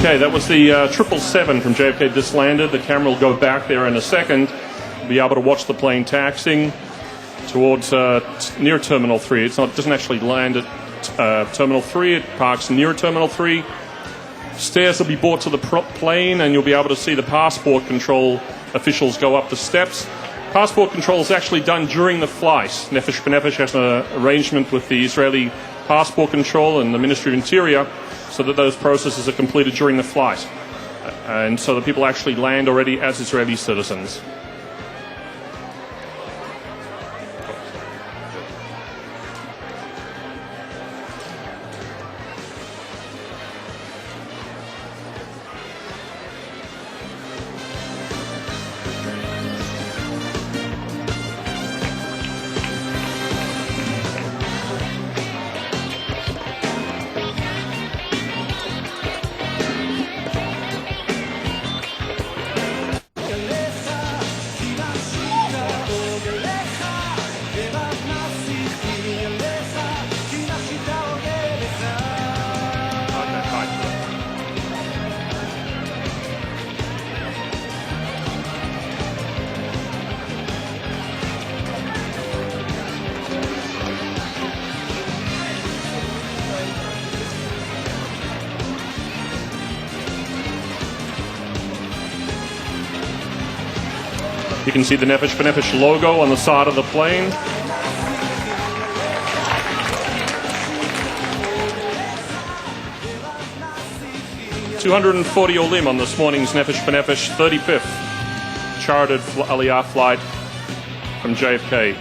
Okay, that was the 777 from JFK just landed. The camera will go back there in a second. You'll be able to watch the plane taxiing towards near Terminal 3. It doesn't actually land at Terminal 3. It parks near Terminal 3. Stairs will be brought to the plane, and you'll be able to see the passport control officials go up the steps. Passport control is actually done during the flight. Nefesh has an arrangement with the Israeli passport control and the Ministry of Interior so that those processes are completed during the flight. And so the people actually land already as Israeli citizens. You can see the Nefesh logo on the side of the plane. $240 Olim on this morning's Nefesh 35th chartered Aliyah flight from JFK.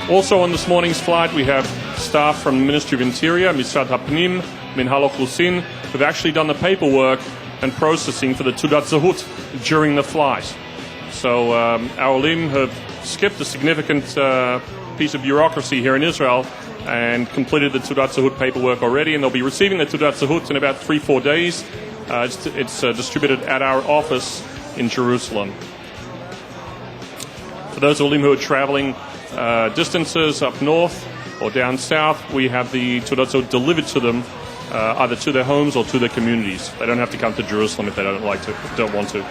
Also on this morning's flight, we have staff from the Ministry of Interior, Misrad HaPnim, Minhal Augusin, who've actually done the paperwork and processing for the Tudat Zahut during the flight. So our Olim have skipped a significant piece of bureaucracy here in Israel and completed the Tudat Zahut paperwork already, and they'll be receiving the Tudat Zahut in about 3-4 days. It's distributed at our office in Jerusalem. For those Olim who are traveling distances up north or down south, we have the Tudat Zahut delivered to them, either to their homes or to their communities. They don't have to come to Jerusalem if they don't want to.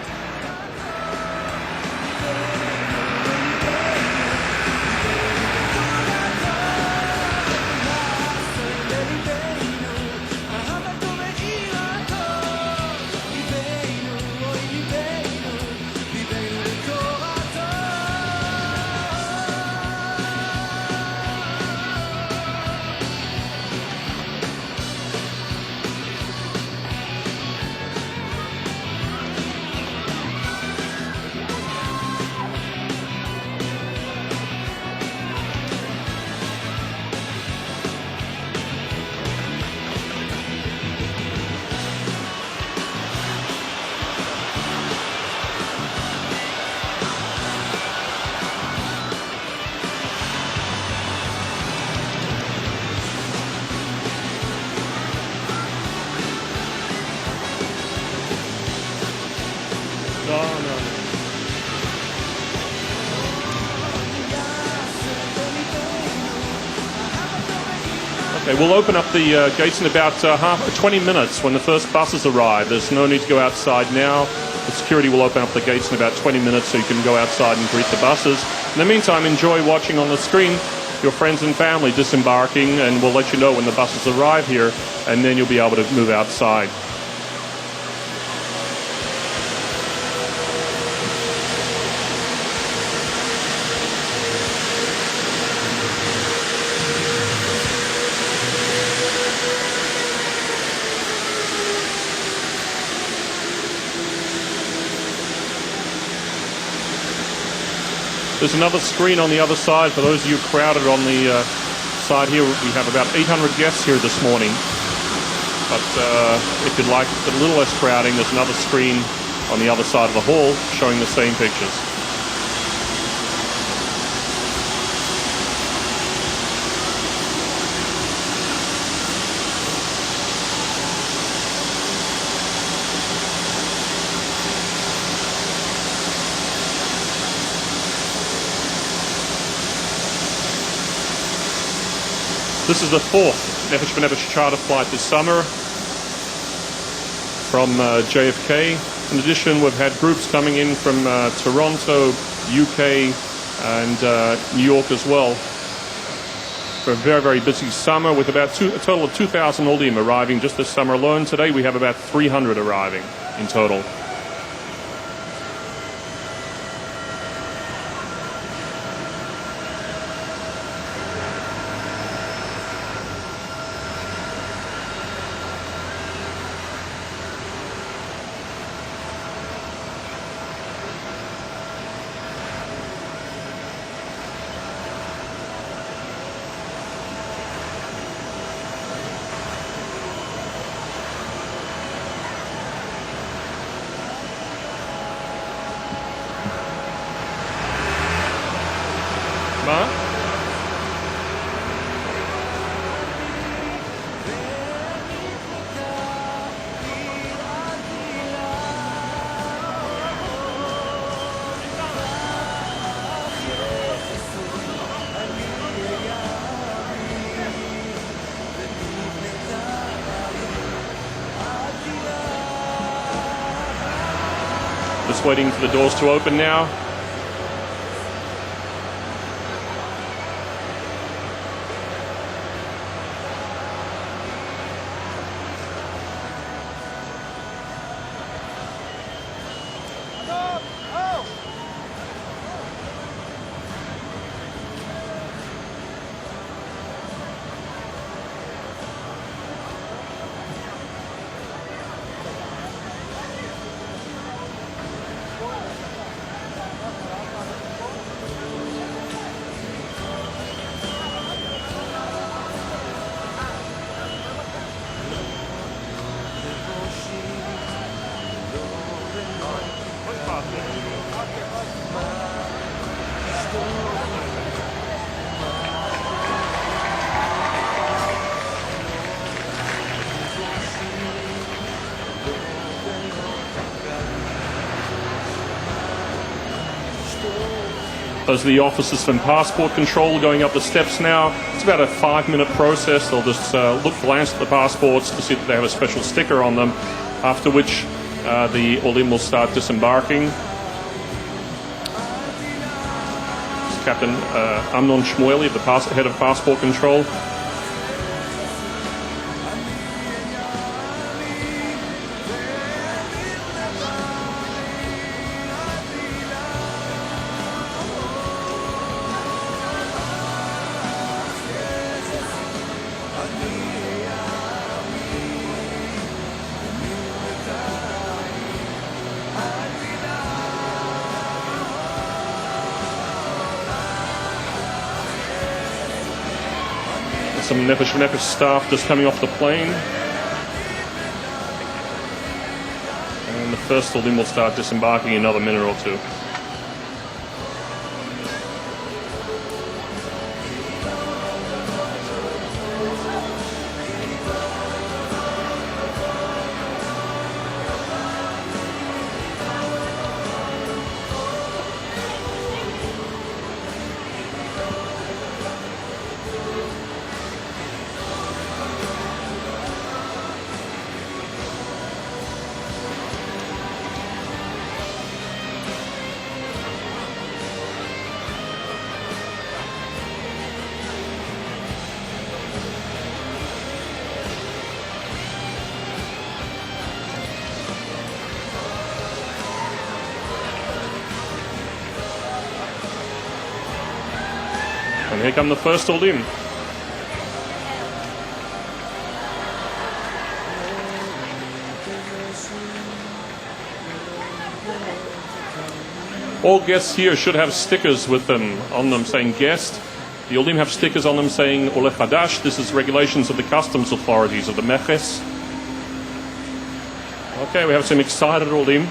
Okay, we'll open up the gates in about 20 minutes when the first buses arrive. There's no need to go outside now. The security will open up the gates in about 20 minutes so you can go outside and greet the buses. In the meantime, enjoy watching on the screen your friends and family disembarking, and we'll let you know when the buses arrive here, and then you'll be able to move outside. There's another screen on the other side. For those of you crowded on the side here, we have about 800 guests here this morning. But if you'd like a little less crowding, there's another screen on the other side of the hall showing the same pictures. This is the fourth Nefesh charter flight this summer from JFK. In addition, we've had groups coming in from Toronto, UK, and New York as well. For a very, very busy summer with about a total of 2,000 Olim arriving just this summer alone. Today we have about 300 arriving in total. Just waiting for the doors to open now. Those are the officers from passport control going up the steps now. It's about a 5-minute process. They'll just glance at the passports to see that they have a special sticker on them, after which the Olim will start disembarking. This is Captain Amnon Shmueli, the head of passport control. Some Nefesh staff just coming off the plane. And the first Olim will start disembarking in another minute or two. And here come the first Olim. All guests here should have stickers with them on them saying guest. The Olim have stickers on them saying Ole Chadash. This is regulations of the customs authorities of the Meches. Okay, we have some excited Olim.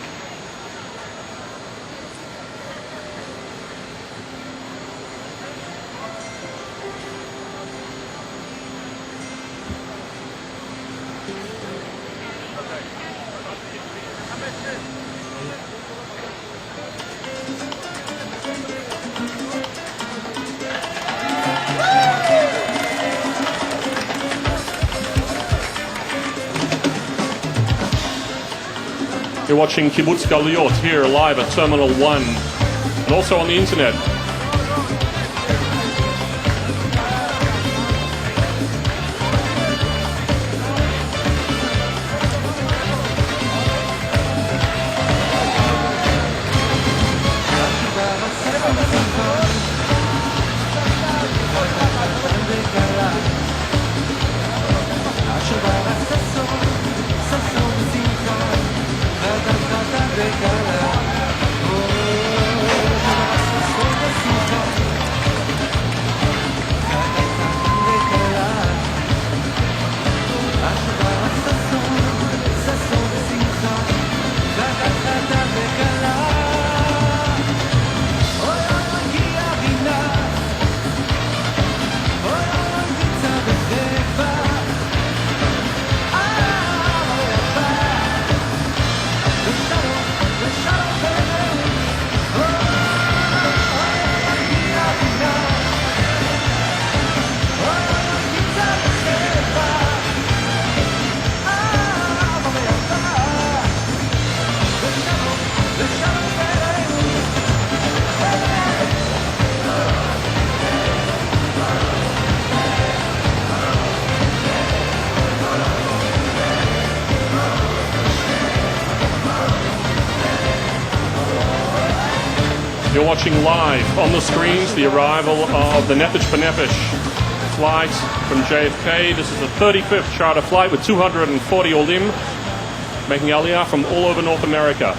You're watching Kibbutz Galuyot here live at Terminal 1 and also on the internet. You're watching live on the screens the arrival of the Nefesh flight from JFK. This is the 35th charter flight with 240 Olim making Aliyah from all over North America.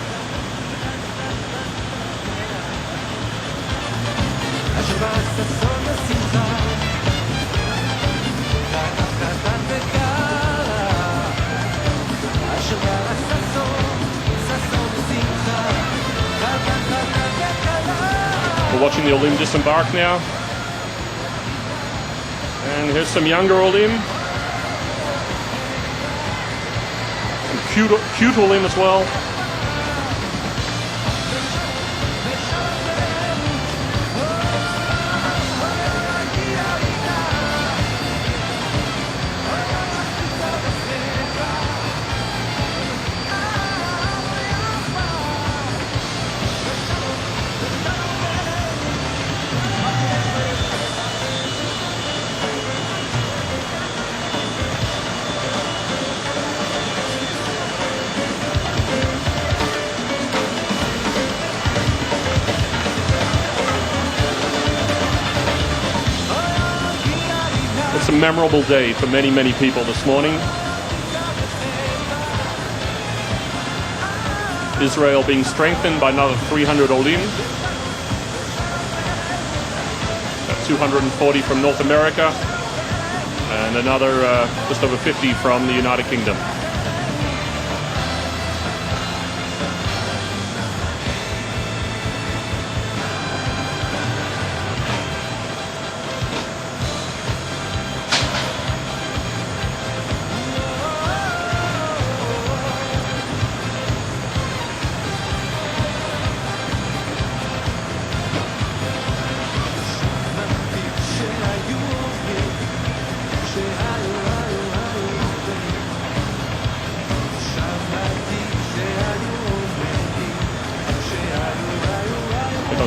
We're watching the Olim disembark now. And here's some younger Olim. Some cute Olim as well. It's a memorable day for many, many people this morning. Israel being strengthened by another 300 Olim. 240 from North America and another just over 50 from the United Kingdom.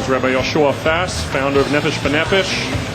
Rabbi Yoshua Fass, founder of Nefesh B'Nefesh.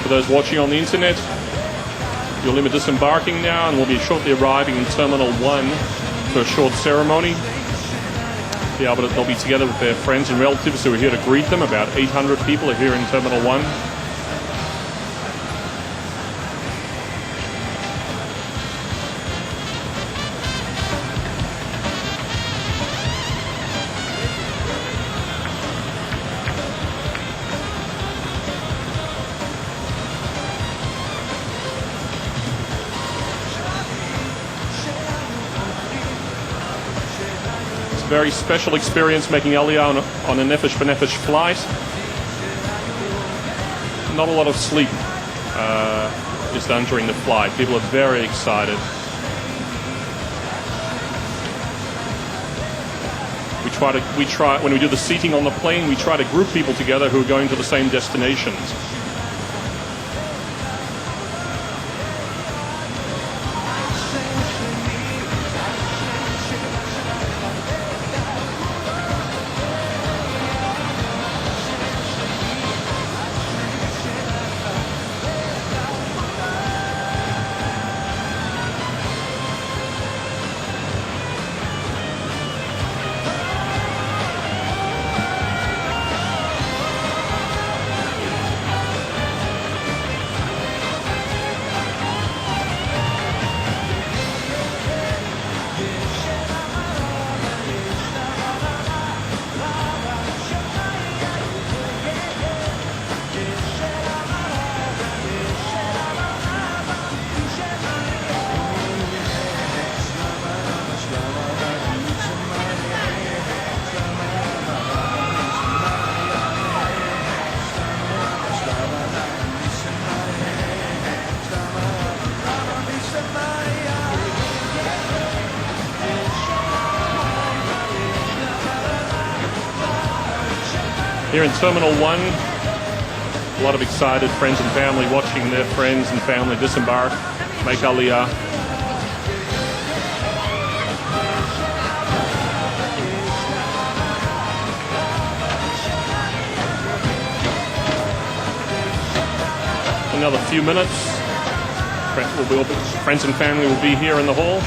For those watching on the internet, the Olim are disembarking now and will be shortly arriving in Terminal 1 for a short ceremony. They'll be together with their friends and relatives who are here to greet them. About 800 people are here in Terminal 1. Very special experience making Aliyah on a Nefesh b'Nefesh flight. Not a lot of sleep is done during the flight. People are very excited. We try when we do the seating on the plane, we try to group people together who are going to the same destinations. Here in Terminal 1, a lot of excited friends and family watching their friends and family disembark, make Aliyah. Another few minutes, friends and family will be here in the hall.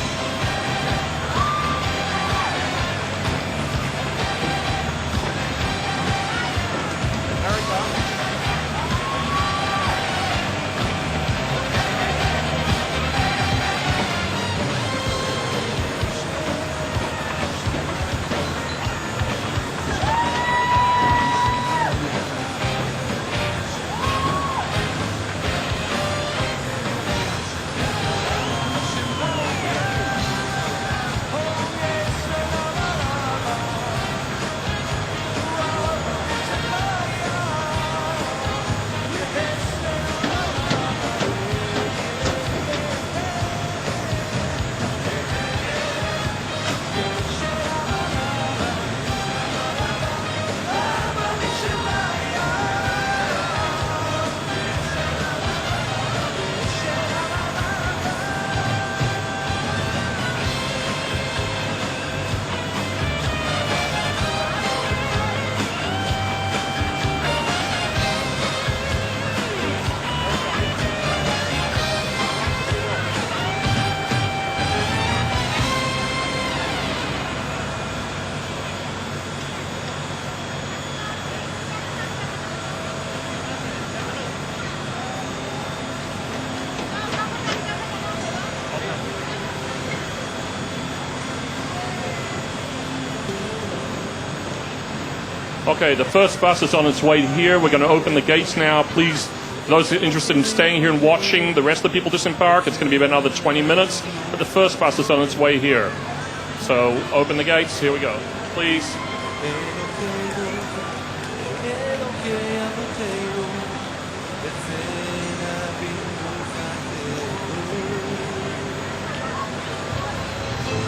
Okay, the first bus is on its way here. We're going to open the gates now. Please, those interested in staying here and watching the rest of the people disembark, it's going to be about another 20 minutes. But the first bus is on its way here. So open the gates. Here we go. Please.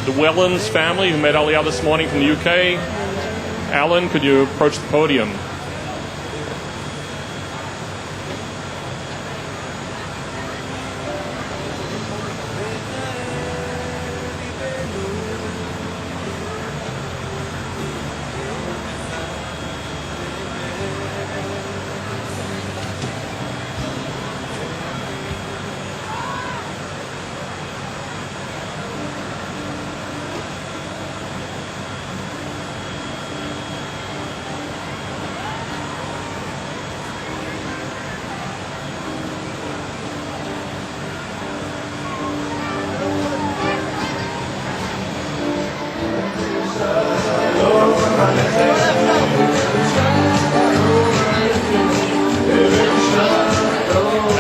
The Wellens family who met Aliyah this morning from the UK. Alan, could you approach the podium?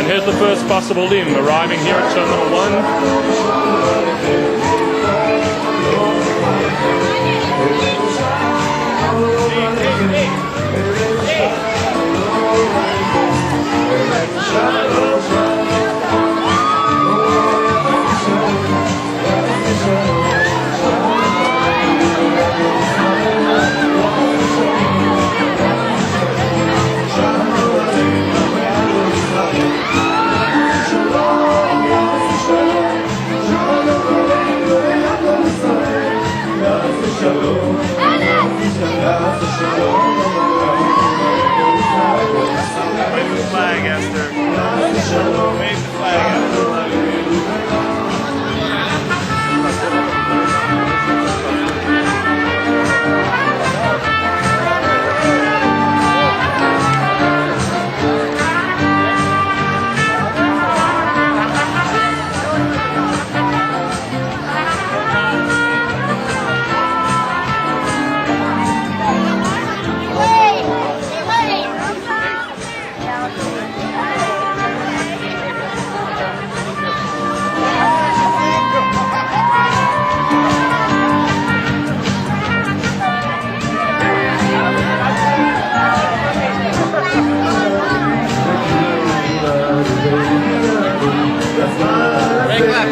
Here's the first bus of Olim arriving here at Terminal 1.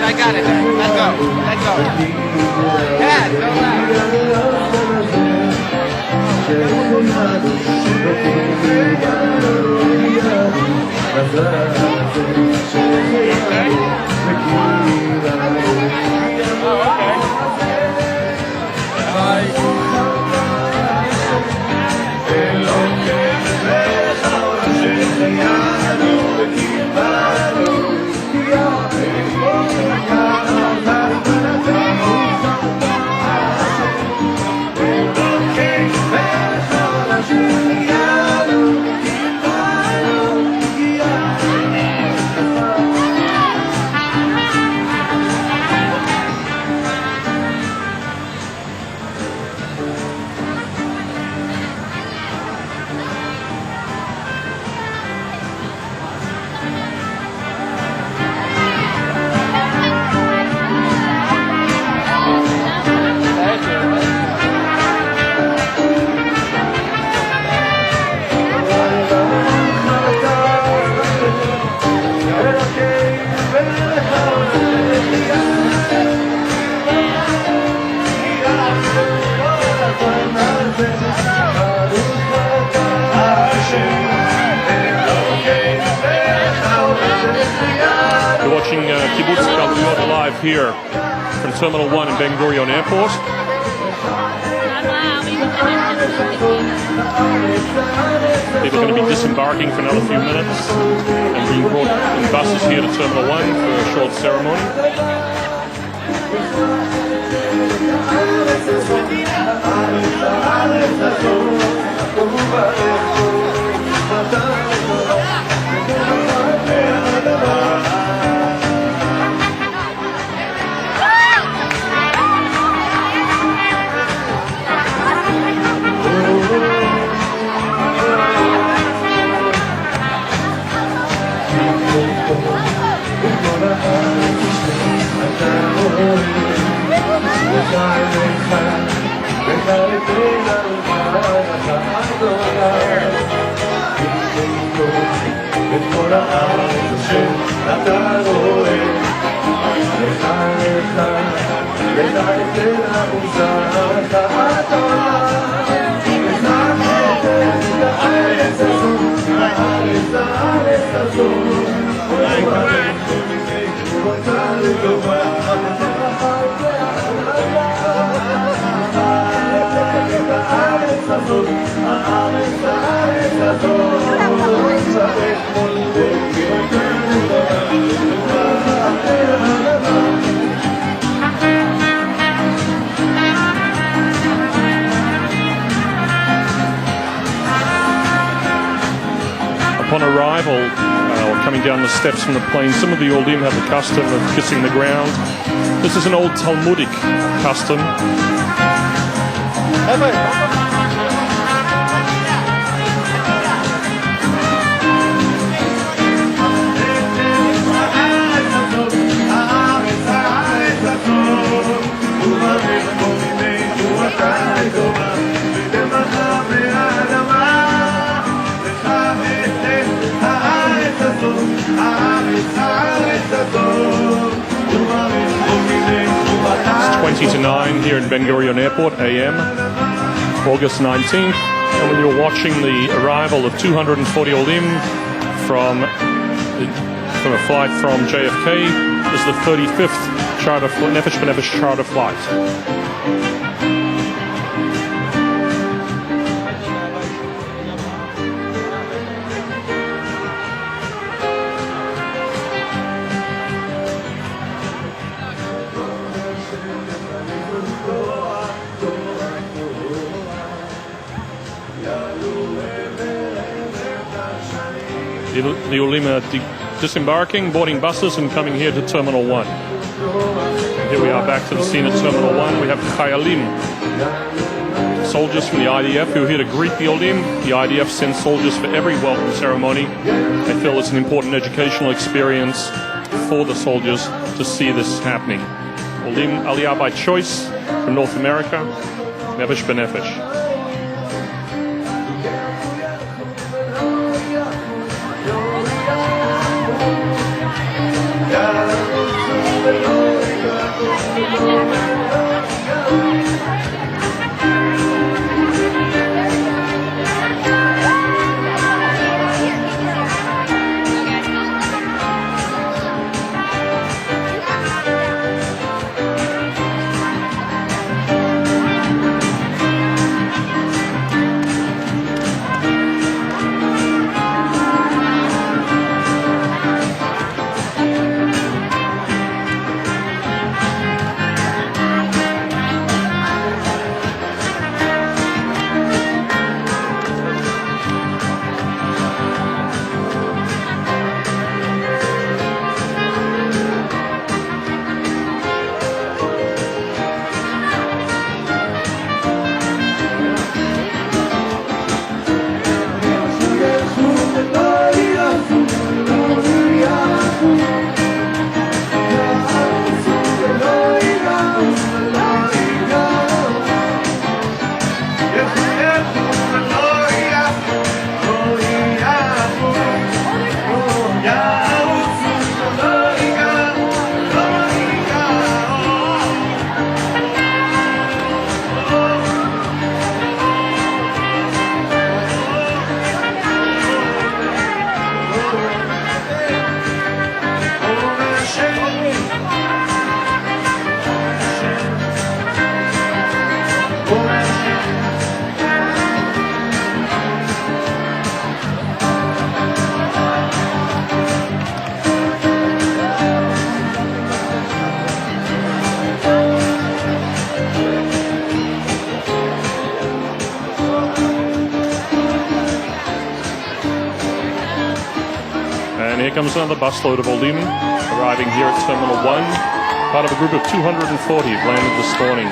I got it. Let go. Let go. Yeah, go You're watching Kibbutz Galuyot live here from Terminal 1 in Ben Gurion Airport. People are going to be disembarking for another few minutes and being brought in buses here to Terminal 1 for a short ceremony. Upon arrival, or coming down the steps from the plane, some of the Olim have the custom of kissing the ground. This is an old Talmudic custom. 20 to 9 here in Ben Gurion Airport, AM, August 19th. And when you're watching the arrival of 240 Olim from a flight from JFK, this is the 35th Nefesh B'Nefesh charter flight. The Olim are disembarking, boarding buses and coming here to Terminal 1. Here we are back to the scene at Terminal 1. We have Chayalim, soldiers from the IDF who are here to greet the Olim. The IDF sends soldiers for every welcome ceremony. They feel it's an important educational experience for the soldiers to see this happening. Olim Aliyah by choice from North America, Nefesh B'Nefesh. Here comes another busload of Olim arriving here at Terminal 1, part of a group of 240 who've landed this morning.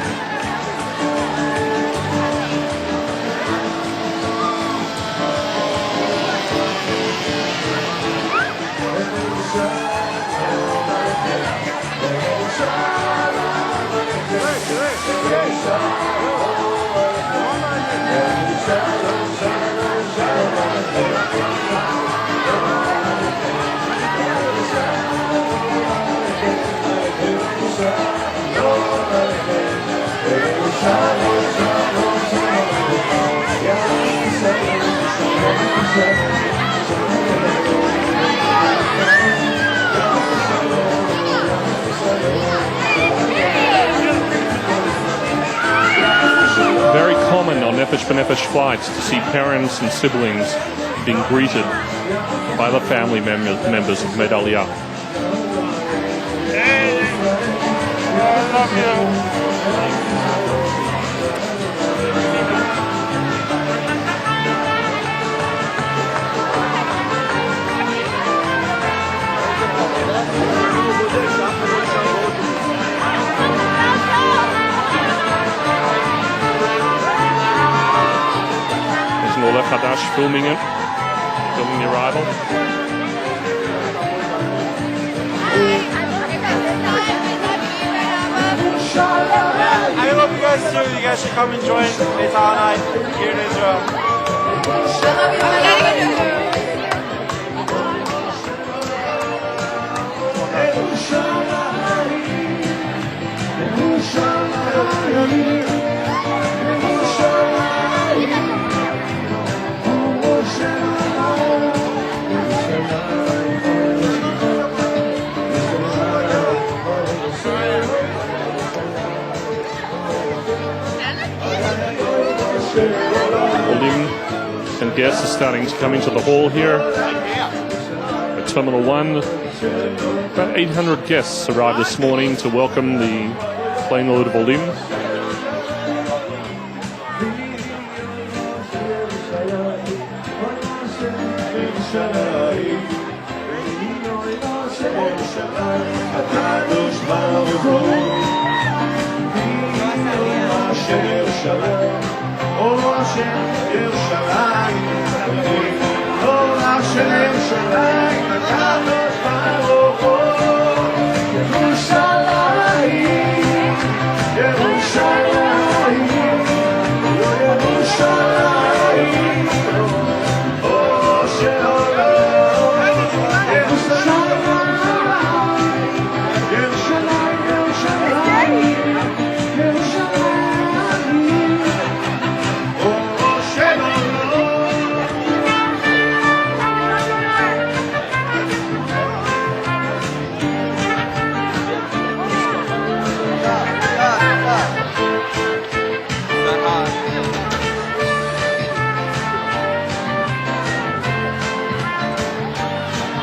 Very common on Nefesh B'Nefesh flights to see parents and siblings being greeted by the family members of Med Aliyah. Hey, I love you. Olim Hadash filming the arrival. I love you guys too. You guys should come and join Meital night here in Israel. Yerushalayim, Yerushalayim. guests are starting to come into the hall here at Terminal 1. About 800 guests arrived this morning to welcome the plane load of Olim.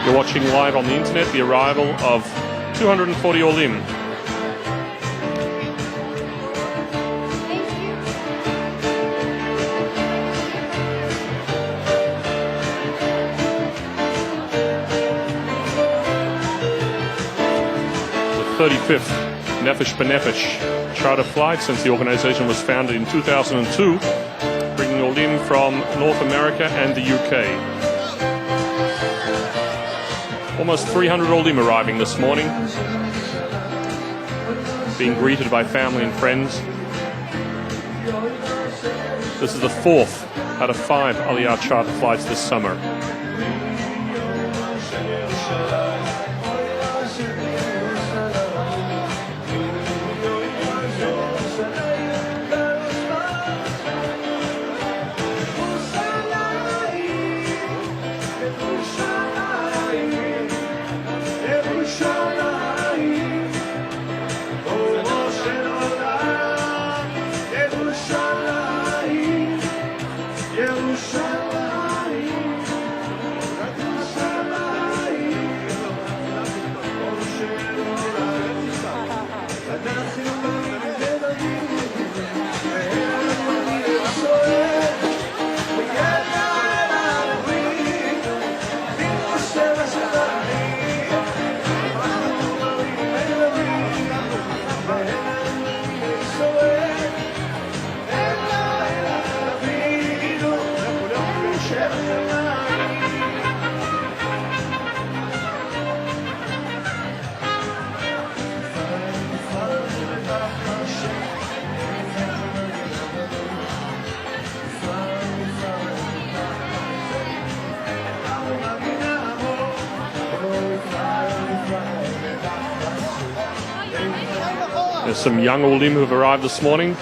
You're watching live on the internet the arrival of 240 Olim. The 35th Nefesh charter flight since the organization was founded in 2002, bringing Olim from North America and the UK. Almost 300 Olim arriving this morning, being greeted by family and friends. This is the 4th out of 5 Aliyah charter flights this summer. There's some young Olim who have arrived this morning.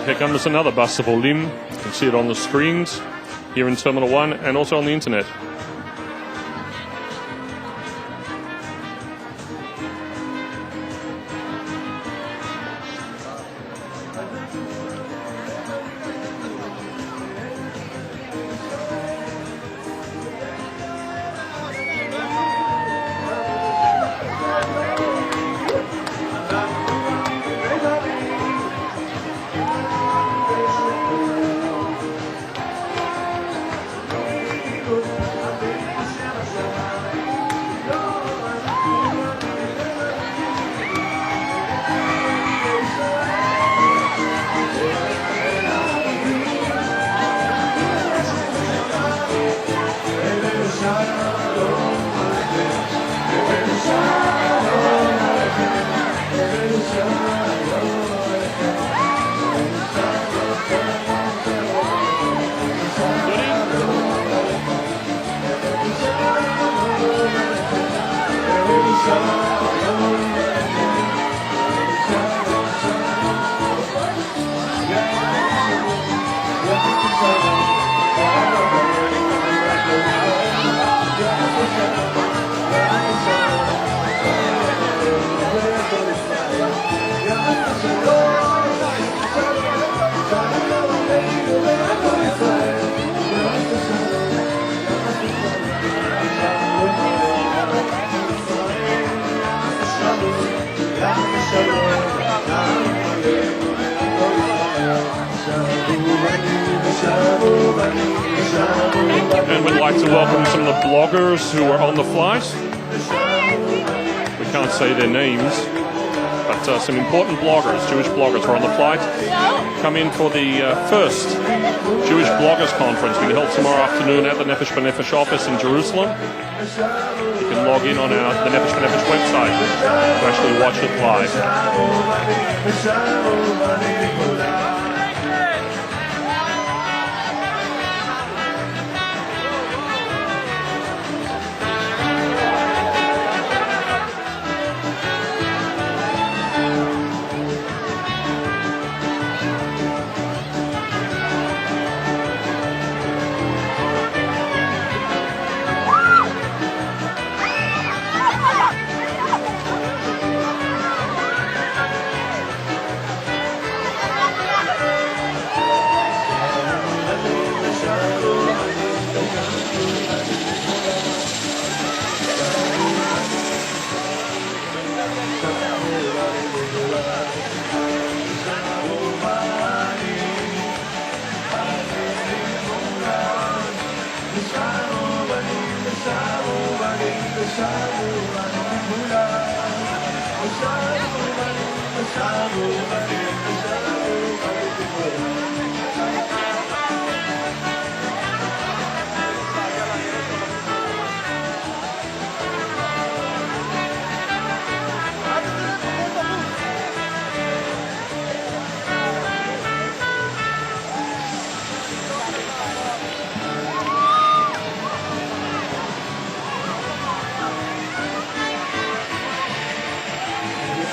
Here comes another bus of Olim. You can see it on the screens here in Terminal 1 and also on the internet. And we'd like to welcome some of the bloggers who are on the flight. We can't say their names, but some important bloggers, Jewish bloggers who are on the flight, come in for the first Jewish Bloggers Conference being held tomorrow afternoon at the Nefesh B'Nefesh office in Jerusalem. You can log in on the Nefesh B'Nefesh website to actually watch it live.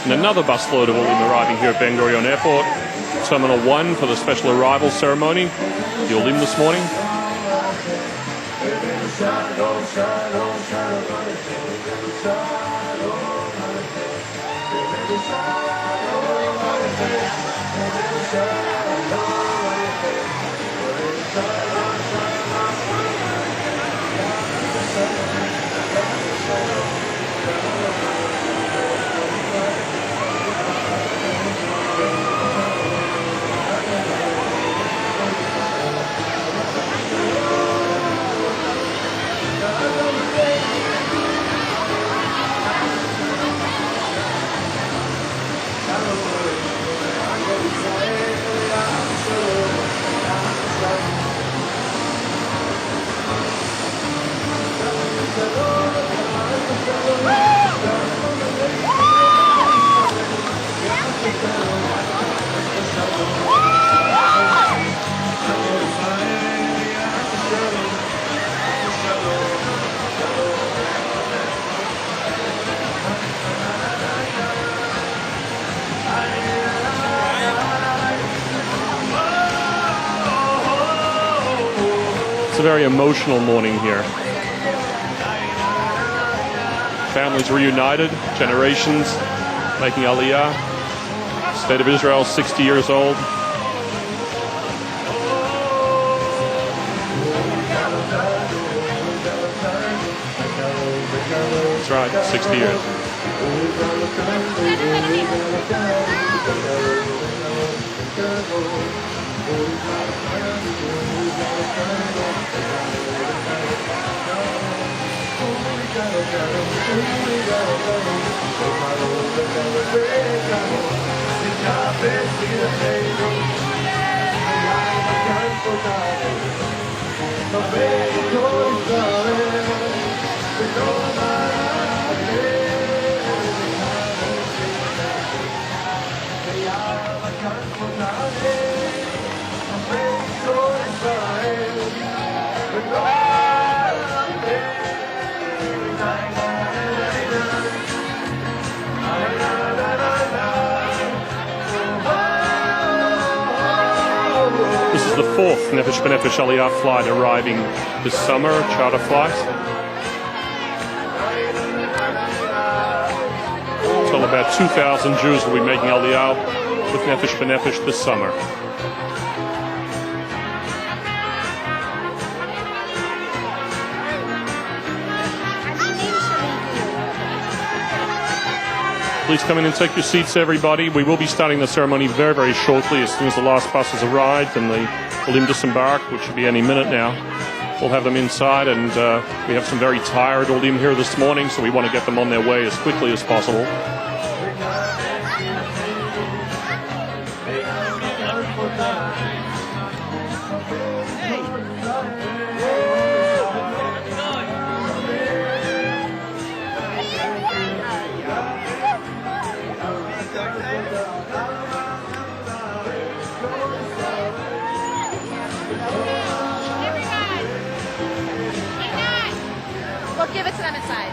And another busload of Olim arriving here at Ben Gurion Airport, Terminal 1 for the special arrival ceremony, the Olim this morning. It's a very emotional morning here. Families reunited, generations making Aliyah. State of Israel, 60 years old. That's right, 60 years. This is the fourth Nefesh B'Nefesh Aliyah flight arriving this summer, charter flight. Till about 2,000 Jews will be making Aliyah with Nefesh B'Nefesh this summer. Please come in and take your seats, everybody. We will be starting the ceremony very, very shortly as soon as the last bus has arrived and the Olim disembark, which should be any minute now. We'll have them inside, and we have some very tired Olim here this morning, so we want to get them on their way as quickly as possible. We'll give it to them inside.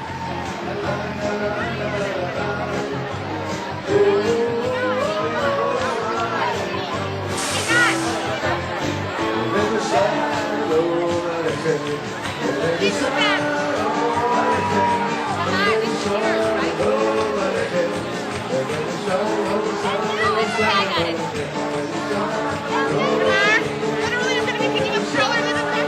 This is bad. Literally, I'm going to be picking up strollers in a second.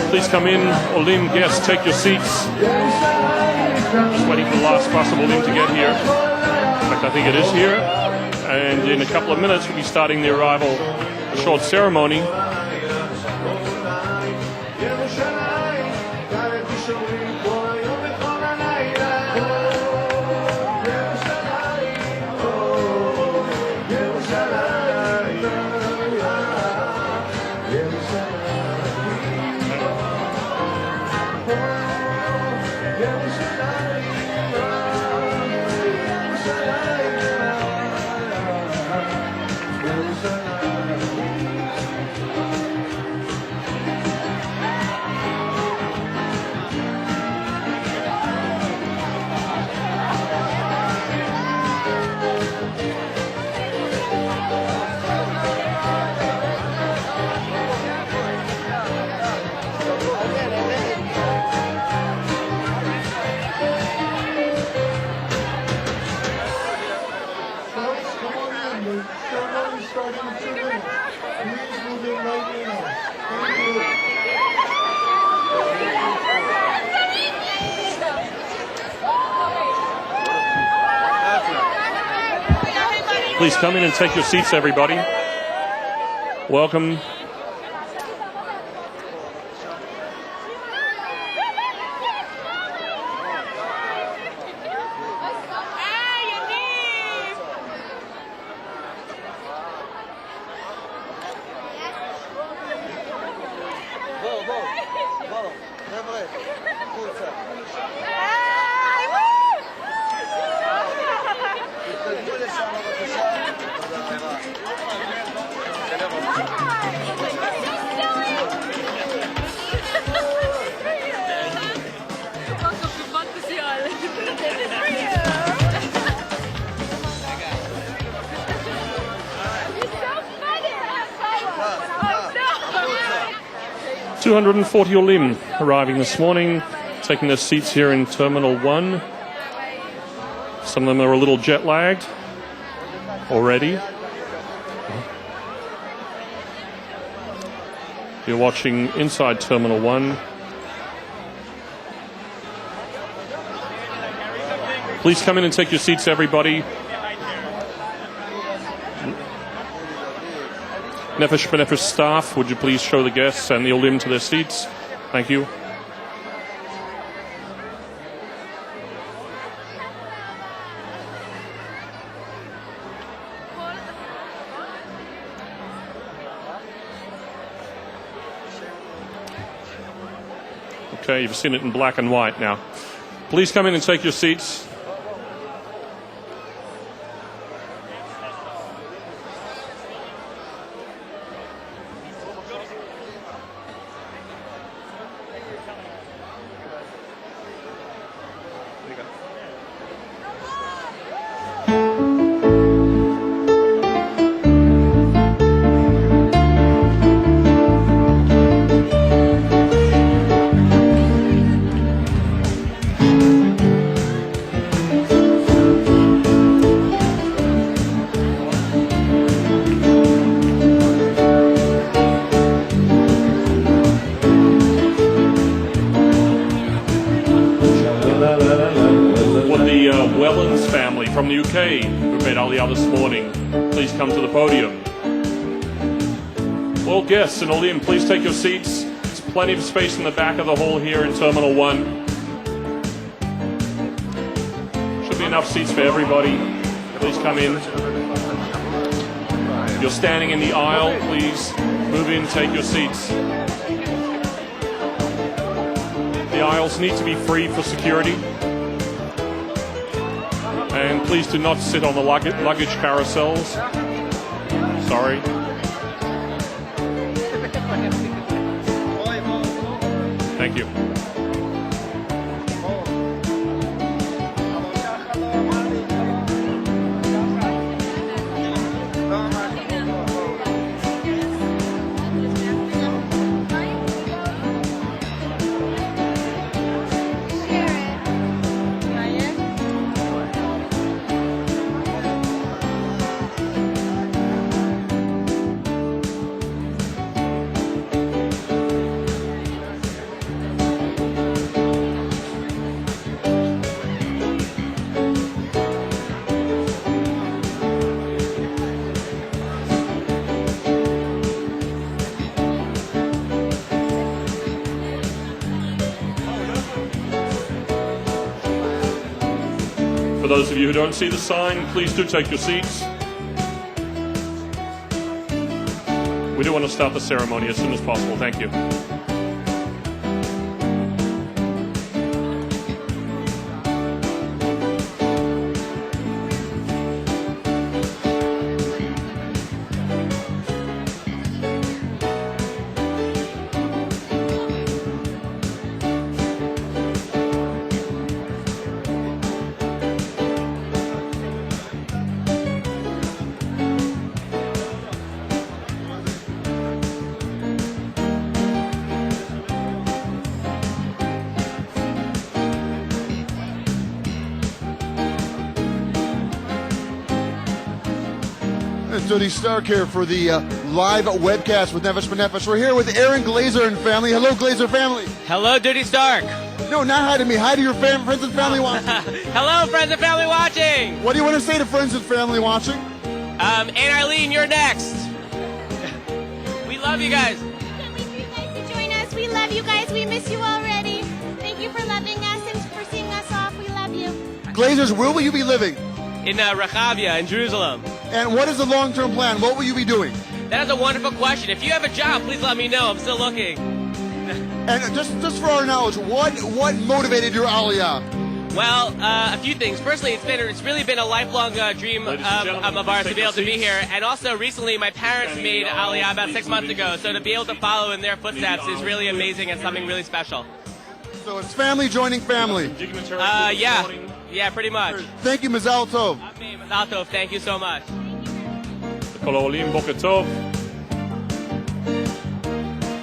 Please come in, Olim guests, take your seats. Just waiting for the last bus of Olim to get here. In fact, I think it is here. And in a couple of minutes, we'll be starting the arrival, a short ceremony. Please come in and take your seats, everybody. Welcome. This is for you. You're so funny. Oh, no. 240 Olim arriving this morning, taking their seats here in Terminal 1. Some of them are a little jet lagged already. You're watching inside Terminal 1. Please come in and take your seats, everybody. Nefesh staff, would you please show the guests and the Olim to their seats? Thank you. Okay, you've seen it in black and white now. Please come in and take your seats. From the UK, who made Aliyah this morning. Please come to the podium. All guests and Olim, please take your seats. There's plenty of space in the back of the hall here in Terminal 1. Should be enough seats for everybody. Please come in. If you're standing in the aisle, please move in, take your seats. The aisles need to be free for security. And please do not sit on the luggage carousels. Sorry. Thank you. For those of you who don't see the sign, please do take your seats. We do want to start the ceremony as soon as possible. Thank you. Dirty Stark here for the live webcast with Nefesh. We're here with Aaron Glazer and family. Hello, Glazer family. Hello, Dirty Stark. No, not hi to me. Hi to your friends and family watching. Hello, friends and family watching. What do you want to say to friends and family watching? And Eileen, you're next. We love you guys. Can't wait for you guys to join us. We love you guys. We miss you already. Thank you for loving us and for seeing us off. We love you. Glazers, where will you be living? In Rehavia, in Jerusalem. And what is the long-term plan? What will you be doing? That is a wonderful question. If you have a job, please let me know. I'm still looking. And just for our knowledge, what motivated your Aliyah? Well, a few things. Firstly, it's really been a lifelong dream of ours to be able to be here. And also, recently, my parents made Aliyah about 6 months ago. So to be able to follow in their footsteps is really amazing and something really special. So it's family joining family. Yeah, pretty much. Thank you, Mazal Tov. Mazal Tov, thank you so much. כל העולים, בוקר טוב.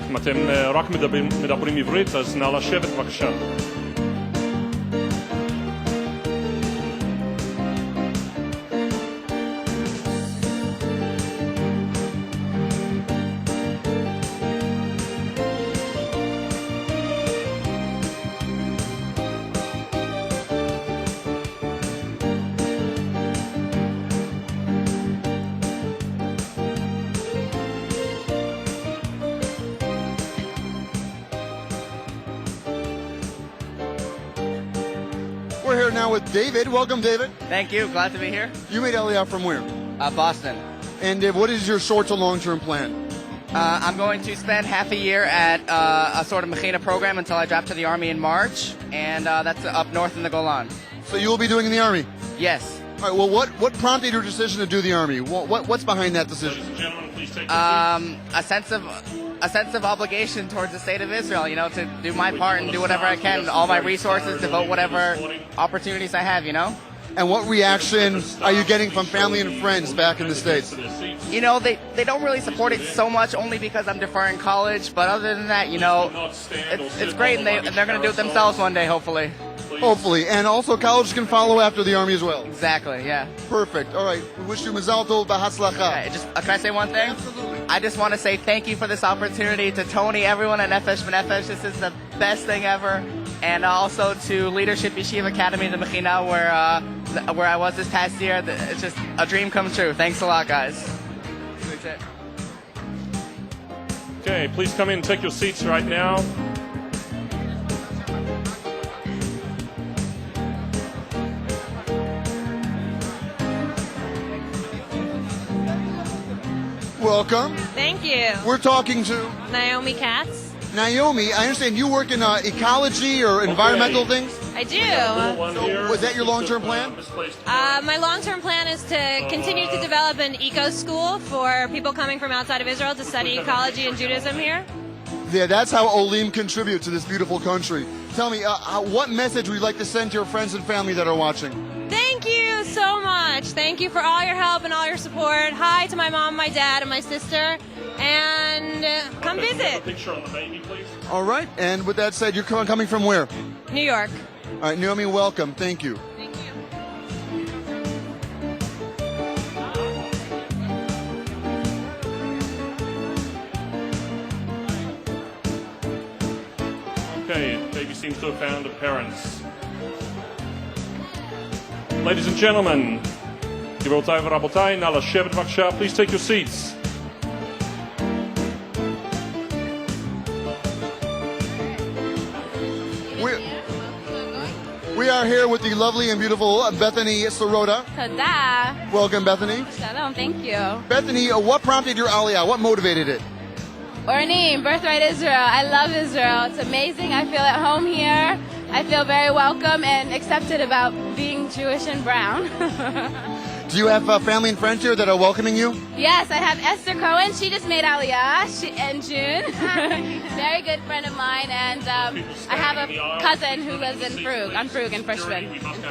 אם אתם רק מדברים עברית, אז נא לשבת בבקשה. We're here now with David. Welcome, David. Thank you. Glad to be here. You made Aliyah from where? Boston. And what is your short to long-term plan? I'm going to spend half a year at a sort of Mechina program until I drop to the Army in March, and that's up north in the Golan. So you will be doing in the Army? Yes. All right, well, what prompted your decision to do the Army? What's behind that decision? Ladies and gentlemen, please take your seats. A sense of obligation towards the state of Israel, you know, to do my part and do whatever I can, all my resources, devote whatever opportunities I have, you know? And what reaction are you getting from family and friends back in the States? You know, they don't really support it so much only because I'm deferring college, but other than that, you know, it's great, and they're going to do it themselves one day, hopefully. Hopefully. And also colleges can follow after the Army as well. Exactly, yeah. Perfect. All right. We wish you mazal tov b'hatzlacha. Okay, can I say one thing? Absolutely. I just want to say thank you for this opportunity to Tony, everyone at Nefesh Nefesh. This is the best thing ever. And also to Leadership Yeshiva Academy, the Mechina, where I was this past year. It's just a dream come true. Thanks a lot, guys. That's it. Okay, please come in and take your seats right now. Welcome. Thank you. We're talking to Naomi Katz. Naomi. I understand you work in ecology or environmental things. I do. Was that your long-term plan? My long-term plan is to continue to develop an eco school for people coming from outside of Israel to study ecology and Judaism here. Yeah, that's how Olim contribute to this beautiful country. Tell me, what message would you like to send to your friends and family that are watching? Thank you so much. Thank you for all your help and all your support. Hi to my mom, my dad, and my sister. And come visit. Picture on the baby, please. All right. And with that said, you're coming from where? New York. All right, Naomi, welcome. Thank you. Thank you. Okay, baby seems to have found her parents. Ladies and gentlemen, גבירותיי ורבותיי, נא לשבת בבקשה. Please take your seats. We are here with the lovely and beautiful Bethany Sorota. Toda. Welcome, Bethany. Shalom, thank you. Bethany, what prompted your Aliyah? What motivated it? Ornim, Birthright Israel. I love Israel. It's amazing. I feel at home here. I feel very welcome and accepted about being Jewish and brown. Do you have family and friends here that are welcoming you? Yes, I have Esther Cohen. She just made Aliyah in June. Very good friend of mine. And I have a cousin who lives in Frug, on Frug in Frishman.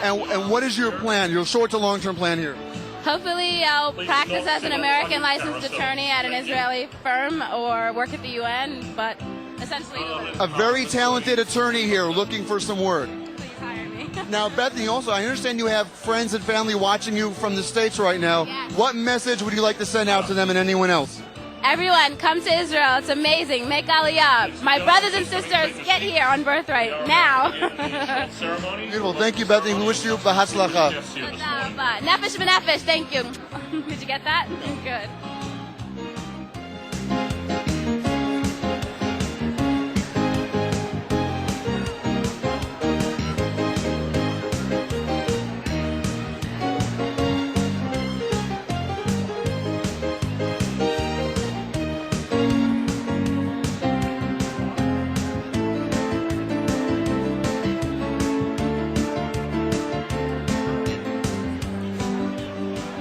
And what is your plan, your short to long-term plan here? Hopefully I'll practice as an American licensed attorney at an Israeli firm or work at the UN, but essentially... A very talented attorney here looking for some work. Please hire me. Now, Bethany, also, I understand you have friends and family watching you from the States right now. Yes. What message would you like to send out to them and anyone else? Everyone, come to Israel. It's amazing. Make Aliyah. My brothers and sisters, get here on Birthright now. Beautiful. Thank you, Bethany. We wish you b'hatzlacha. Nefesh b'nefesh. Thank you. Did you get that? Good.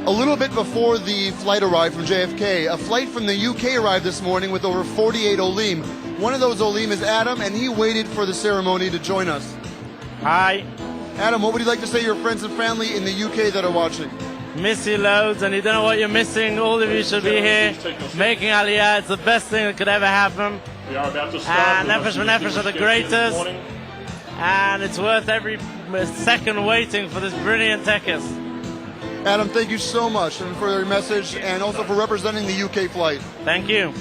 A little bit before the flight arrived from JFK, a flight from the UK arrived this morning with over 48 Olim. One of those Olim is Adam, and he waited for the ceremony to join us. Hi. Adam, what would you like to say to your friends and family in the UK that are watching? Miss you loads, and you don't know what you're missing. All of you should be here making Aliyah. It's the best thing that could ever happen. We are about to start. And Nefesh b'nefesh are the greatest. And it's worth every second waiting for this brilliant tekes. Adam, thank you so much for your message and also for representing the UK flight. Thank you.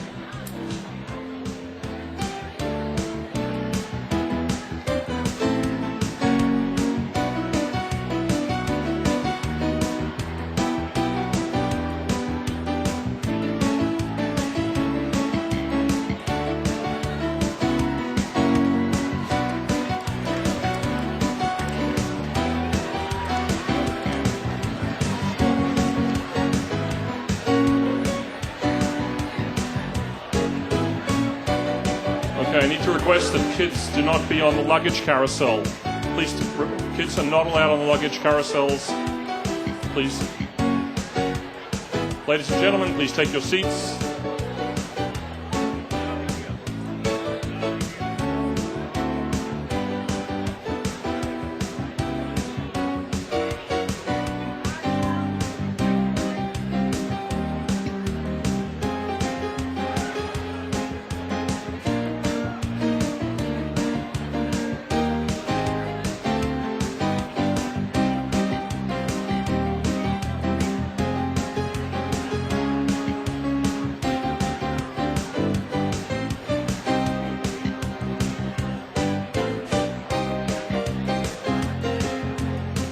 Okay, I need to request that kids do not be on the luggage carousel. Please, kids are not allowed on the luggage carousels. Please. Ladies and gentlemen, please take your seats.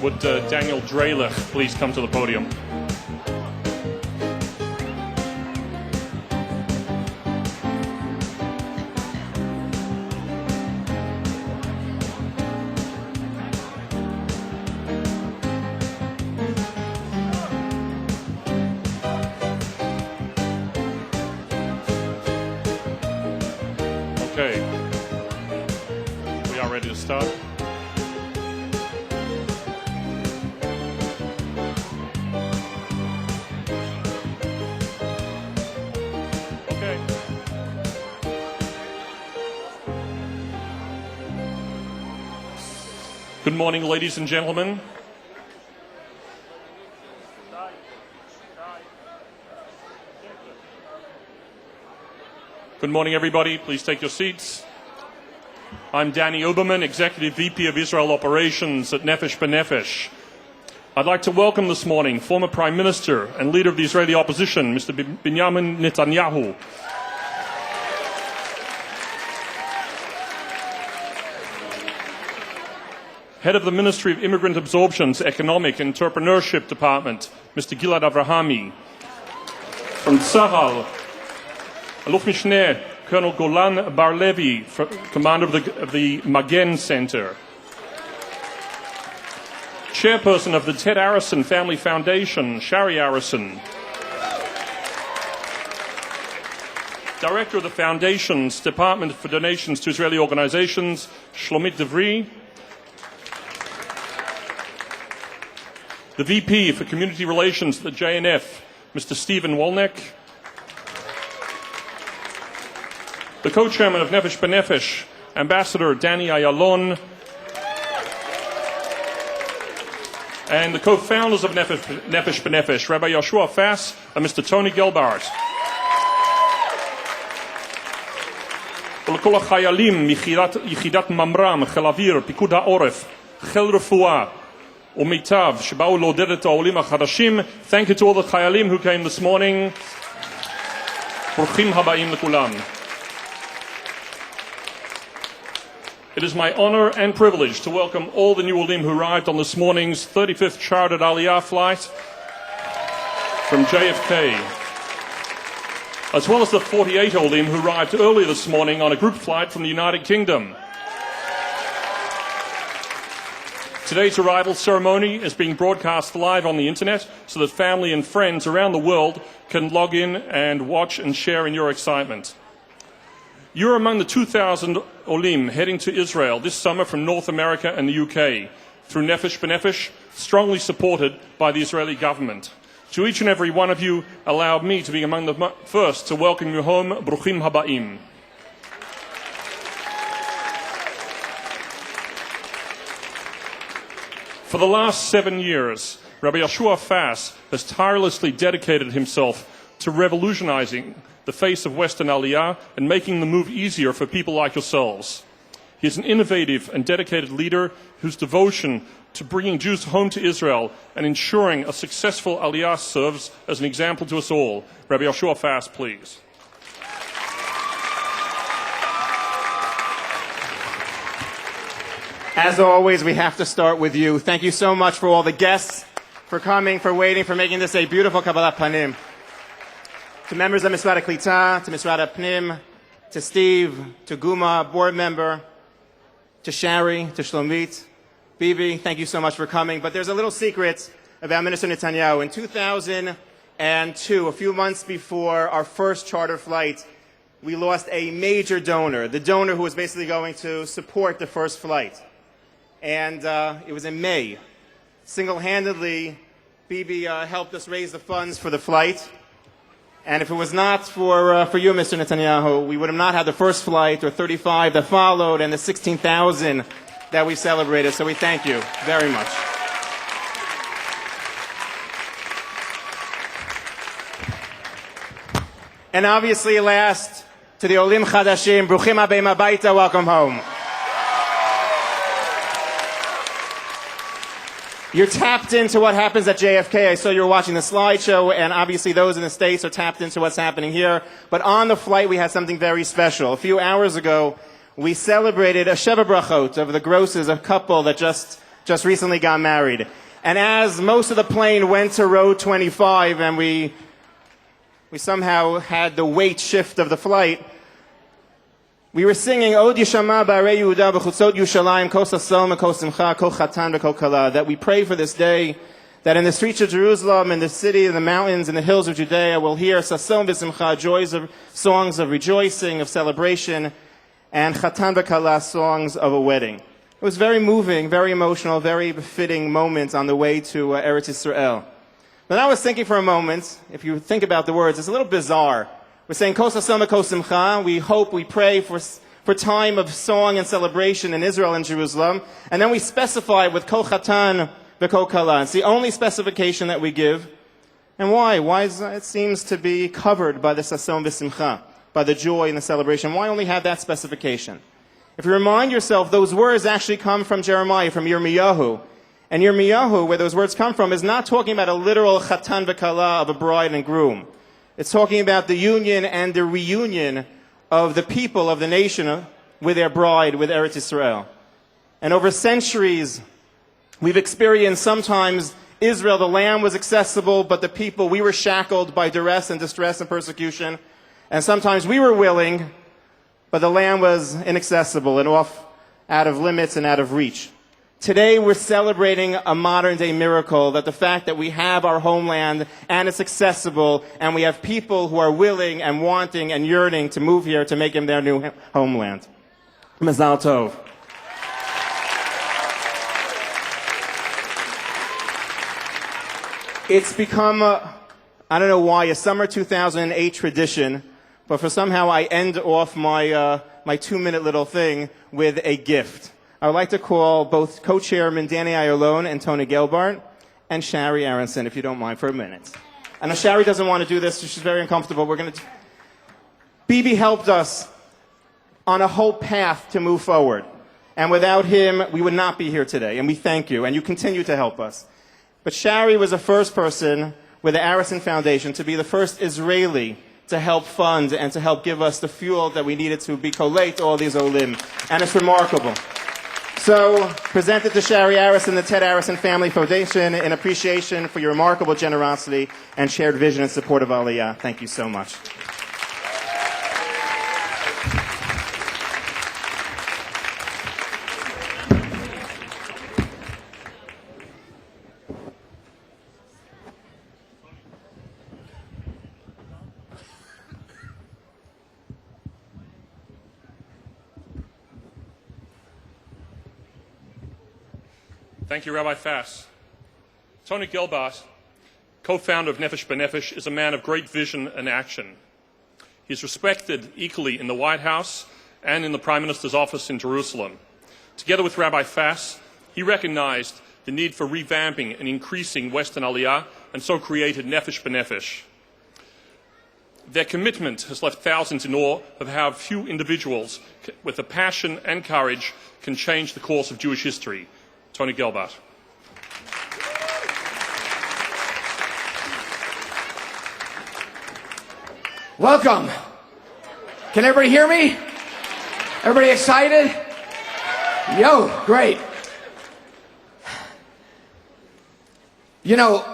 Would Daniel Drelich please come to the podium? Okay. We are ready to start. Good morning, ladies and gentlemen. Good morning, everybody. Please take your seats. I'm Danny Oberman, Executive VP of Israel Operations at Nefesh b'nefesh. I'd like to welcome this morning former Prime Minister and leader of the Israeli opposition, Mr. Benjamin Netanyahu. Head of the Ministry of Immigrant Absorption's Economic and Entrepreneurship Department, Mr. Gilad Avrahami. From Tzahal, Aluf Mishneh Colonel Golan Bar-Levi, commander of the Magen Center. Chairperson of the Ted Arison Family Foundation, Shari Arison. Director of the Foundation's Department for Donations to Israeli Organizations, Shlomit Devri. The VP for Community Relations at the JNF, Mr. Stephen Wolnick. The co-chairman of Nefesh b'nefesh, Ambassador Danny Ayalon. And the co-founders of Nefesh b'nefesh, Rabbi Yoshua Fass and Mr. Tony Gelbart. ולכל החיילים מיחידת ממר"ם, חיל אוויר, פיקוד העורף, חיל רפואה, ומיטב שבאו לעודד את העולים החדשים. Thank you to all the Chayalim who came this morning. ברוכים הבאים לכולם. It is my honor and privilege to welcome all the new Olim who arrived on this morning's 35th chartered Aliyah flight from JFK, as well as the 48 Olim who arrived earlier this morning on a group flight from the United Kingdom. Today's arrival ceremony is being broadcast live on the internet so that family and friends around the world can log in and watch and share in your excitement. You're among the 2,000 Olim heading to Israel this summer from North America and the UK through Nefesh B'Nefesh, strongly supported by the Israeli government. To each and every one of you, allow me to be among the first to welcome you home. Bruchim Habaim. For the last 7 years, Rabbi Yeshua Fass has tirelessly dedicated himself to revolutionizing the face of Western Aliyah and making the move easier for people like yourselves. He is an innovative and dedicated leader whose devotion to bringing Jews home to Israel and ensuring a successful Aliyah serves as an example to us all. Rabbi Yeshua Fass, please. As always, we have to start with you. Thank you so much for all the guests, for coming, for waiting, for making this a beautiful Kabbalat Panim. To members of Misrad HaKlita, to Misrad HaPnim, to Steve, to Guma, board member, to Shari, to Shlomit, Bibi, thank you so much for coming. But there's a little secret about Minister Netanyahu. In 2002, a few months before our first charter flight, we lost a major donor, the donor who was basically going to support the first flight. And it was in May. Single-handedly, Bibi helped us raise the funds for the flight. And if it was not for you, Mr. Netanyahu, we would have not had the first flight or 35 that followed and the 16,000 that we celebrated. So we thank you very much. And obviously, last, to the Olim Chadashim, Bruchim Habeim Habayita, welcome home. You're tapped into what happens at JFK. I saw you were watching the slideshow, and obviously those in the States are tapped into what's happening here. But on the flight, we had something very special. A few hours ago, we celebrated a Sheva Brachot of the grosses, a couple that just recently got married. And as most of the plane went to row 25, and we somehow had the weight shift of the flight, we were singing Od Yishama Ba'arei Yehuda B'chutzot Yushalayim Kol Sasom Kol Simcha Kol Chatan V'Kol Kala, that we pray for this day, that in the streets of Jerusalem, in the city, in the mountains, in the hills of Judea, we'll hear Sasom V'Simcha, joys of songs of rejoicing, of celebration, and Chatan V'Kala, songs of a wedding. It was very moving, very emotional, very befitting moment on the way to Eretz Yisrael. But I was thinking for a moment, if you think about the words, it's a little bizarre. We're saying Kol Sasom Kol Simcha. We hope, we pray for time of song and celebration in Israel and Jerusalem. And then we specify with Kol Chatan V'Kol Kala. It's the only specification that we give. And why? Why it seems to be covered by the Sasom V'Simcha, by the joy and the celebration. Why only have that specification? If you remind yourself, those words actually come from Jeremiah, from Yirmiyahu. And Yirmiyahu, where those words come from, is not talking about a literal Chatan V'Kala of a bride and groom. It's talking about the union and the reunion of the people of the nation with their bride, with Eretz Yisrael. And over centuries, we've experienced sometimes Israel, the land was accessible, but the people, we were shackled by duress and distress and persecution. And sometimes we were willing, but the land was inaccessible and off, out of limits and out of reach. Today we're celebrating a modern-day miracle, that the fact that we have our homeland and it's accessible, and we have people who are willing and wanting and yearning to move here to make him their new homeland. Mazal Tov. It's become, I don't know why, a summer 2008 tradition, but for somehow I end off my 2-minute little thing with a gift. I would like to call both co-chairman Danny Ayalon and Tony Gelbart and Shari Aronson, if you don't mind, for a minute. I know Shari doesn't want to do this. She's very uncomfortable. Bibi helped us on a whole path to move forward. And without him, we would not be here today. And we thank you. And you continue to help us. But Shari was the first person with the Arison Foundation to be the first Israeli to help fund and to help give us the fuel that we needed to be collate all these Olim. And it's remarkable. So, presented to Shari Arison and the Ted Arison Family Foundation in appreciation for your remarkable generosity and shared vision and support of Aliyah. Thank you so much. Thank you, Rabbi Fass. Tony Gelbart, co-founder of Nefesh B'Nefesh, is a man of great vision and action. He is respected equally in the White House and in the Prime Minister's office in Jerusalem. Together with Rabbi Fass, he recognized the need for revamping and increasing Western Aliyah, and so created Nefesh B'Nefesh. Their commitment has left thousands in awe of how few individuals with the passion and courage can change the course of Jewish history. Tony Gelbart. Welcome. Can everybody hear me? Everybody excited? Yo, great. You know,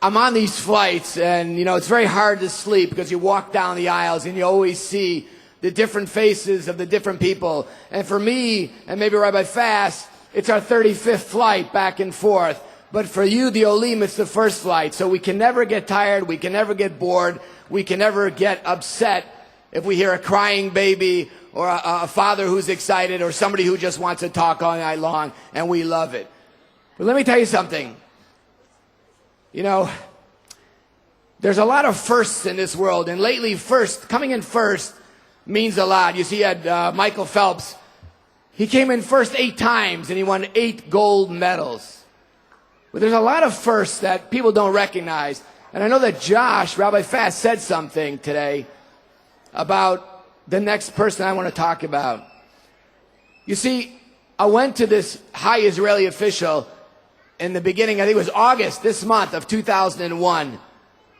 I'm on these flights and, you know, it's very hard to sleep because you walk down the aisles and you always see the different faces of the different people. And for me, and maybe Rabbi Fass, it's our 35th flight back and forth. But for you, the Olim, it's the first flight. So we can never get tired. We can never get bored. We can never get upset if we hear a crying baby or a father who's excited or somebody who just wants to talk all night long. And we love it. But let me tell you something. You know, there's a lot of firsts in this world. And lately, coming in first means a lot. You see, you had Michael Phelps. He came in first 8 times, and he won 8 gold medals. But there's a lot of firsts that people don't recognize. And I know that Josh, Rabbi Fass, said something today about the next person I want to talk about. You see, I went to this high Israeli official in the beginning, I think it was August this month of 2001.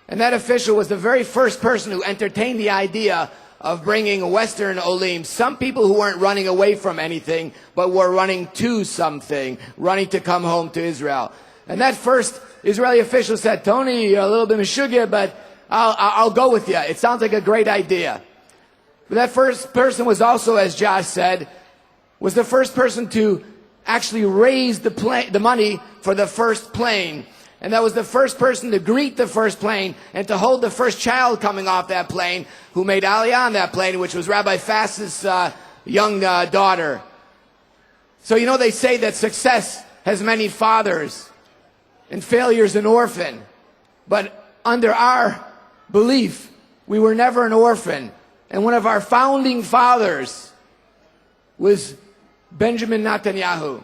And that official was the very first person who entertained the idea of bringing Western Olim, some people who weren't running away from anything, but were running to something, running to come home to Israel. And that first Israeli official said, Tony, you're a little bit meshugya, but I'll go with you. It sounds like a great idea. But that first person was also, as Josh said, was the first person to actually raise the money for the first plane. And that was the first person to greet the first plane and to hold the first child coming off that plane who made Aliyah on that plane, which was Rabbi Fass's young daughter. So, you know, they say that success has many fathers and failure's an orphan. But under our belief, we were never an orphan. And one of our founding fathers was Benjamin Netanyahu.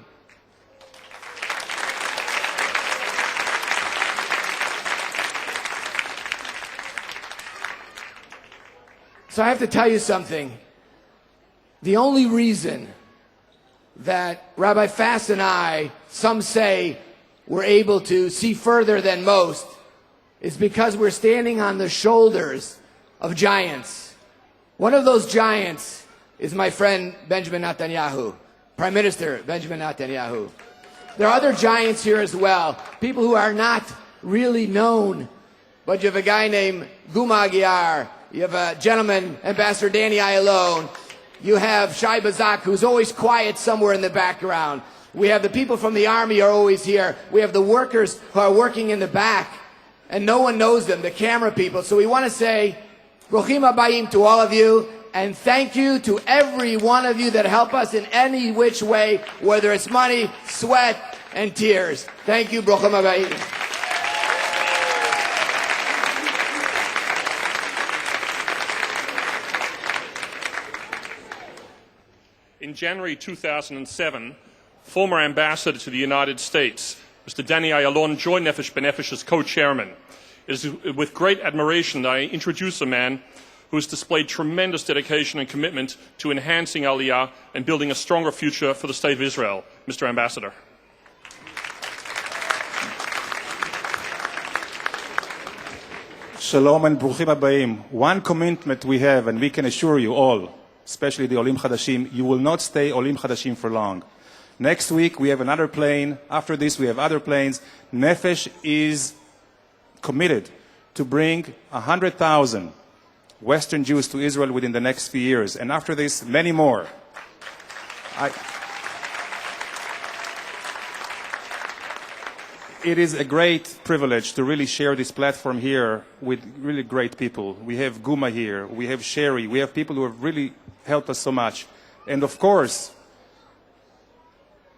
So I have to tell you something. The only reason that Rabbi Fass and I, some say, were able to see further than most is because we're standing on the shoulders of giants. One of those giants is my friend Benjamin Netanyahu, Prime Minister Benjamin Netanyahu. There are other giants here as well, people who are not really known, but you have a guy named Guma Aguiar. You have a gentleman, Ambassador Danny Ayalon. You have Shai Bazak, who's always quiet somewhere in the background. We have the people from the army are always here. We have the workers who are working in the back, and no one knows them, the camera people. So we want to say, Brochim Habayim to all of you, and thank you to every one of you that help us in any which way, whether it's money, sweat, and tears. Thank you, Brochim Habayim. In January 2007, former ambassador to the United States, Mr. Danny Ayalon, joined Nefesh B'Nefesh as co-chairman. It is with great admiration that I introduce a man who has displayed tremendous dedication and commitment to enhancing Aliyah and building a stronger future for the State of Israel. Mr. Ambassador. Shalom and Bruchim Habayim. One commitment we have, and we can assure you all, especially the Olim Chadashim, you will not stay Olim Chadashim for long. Next week we have another plane. After this we have other planes. Nefesh is committed to bring 100,000 Western Jews to Israel within the next few years. And after this, many more. It is a great privilege to really share this platform here with really great people. We have Guma here, we have Sherry, we have people who have really helped us so much. And of course,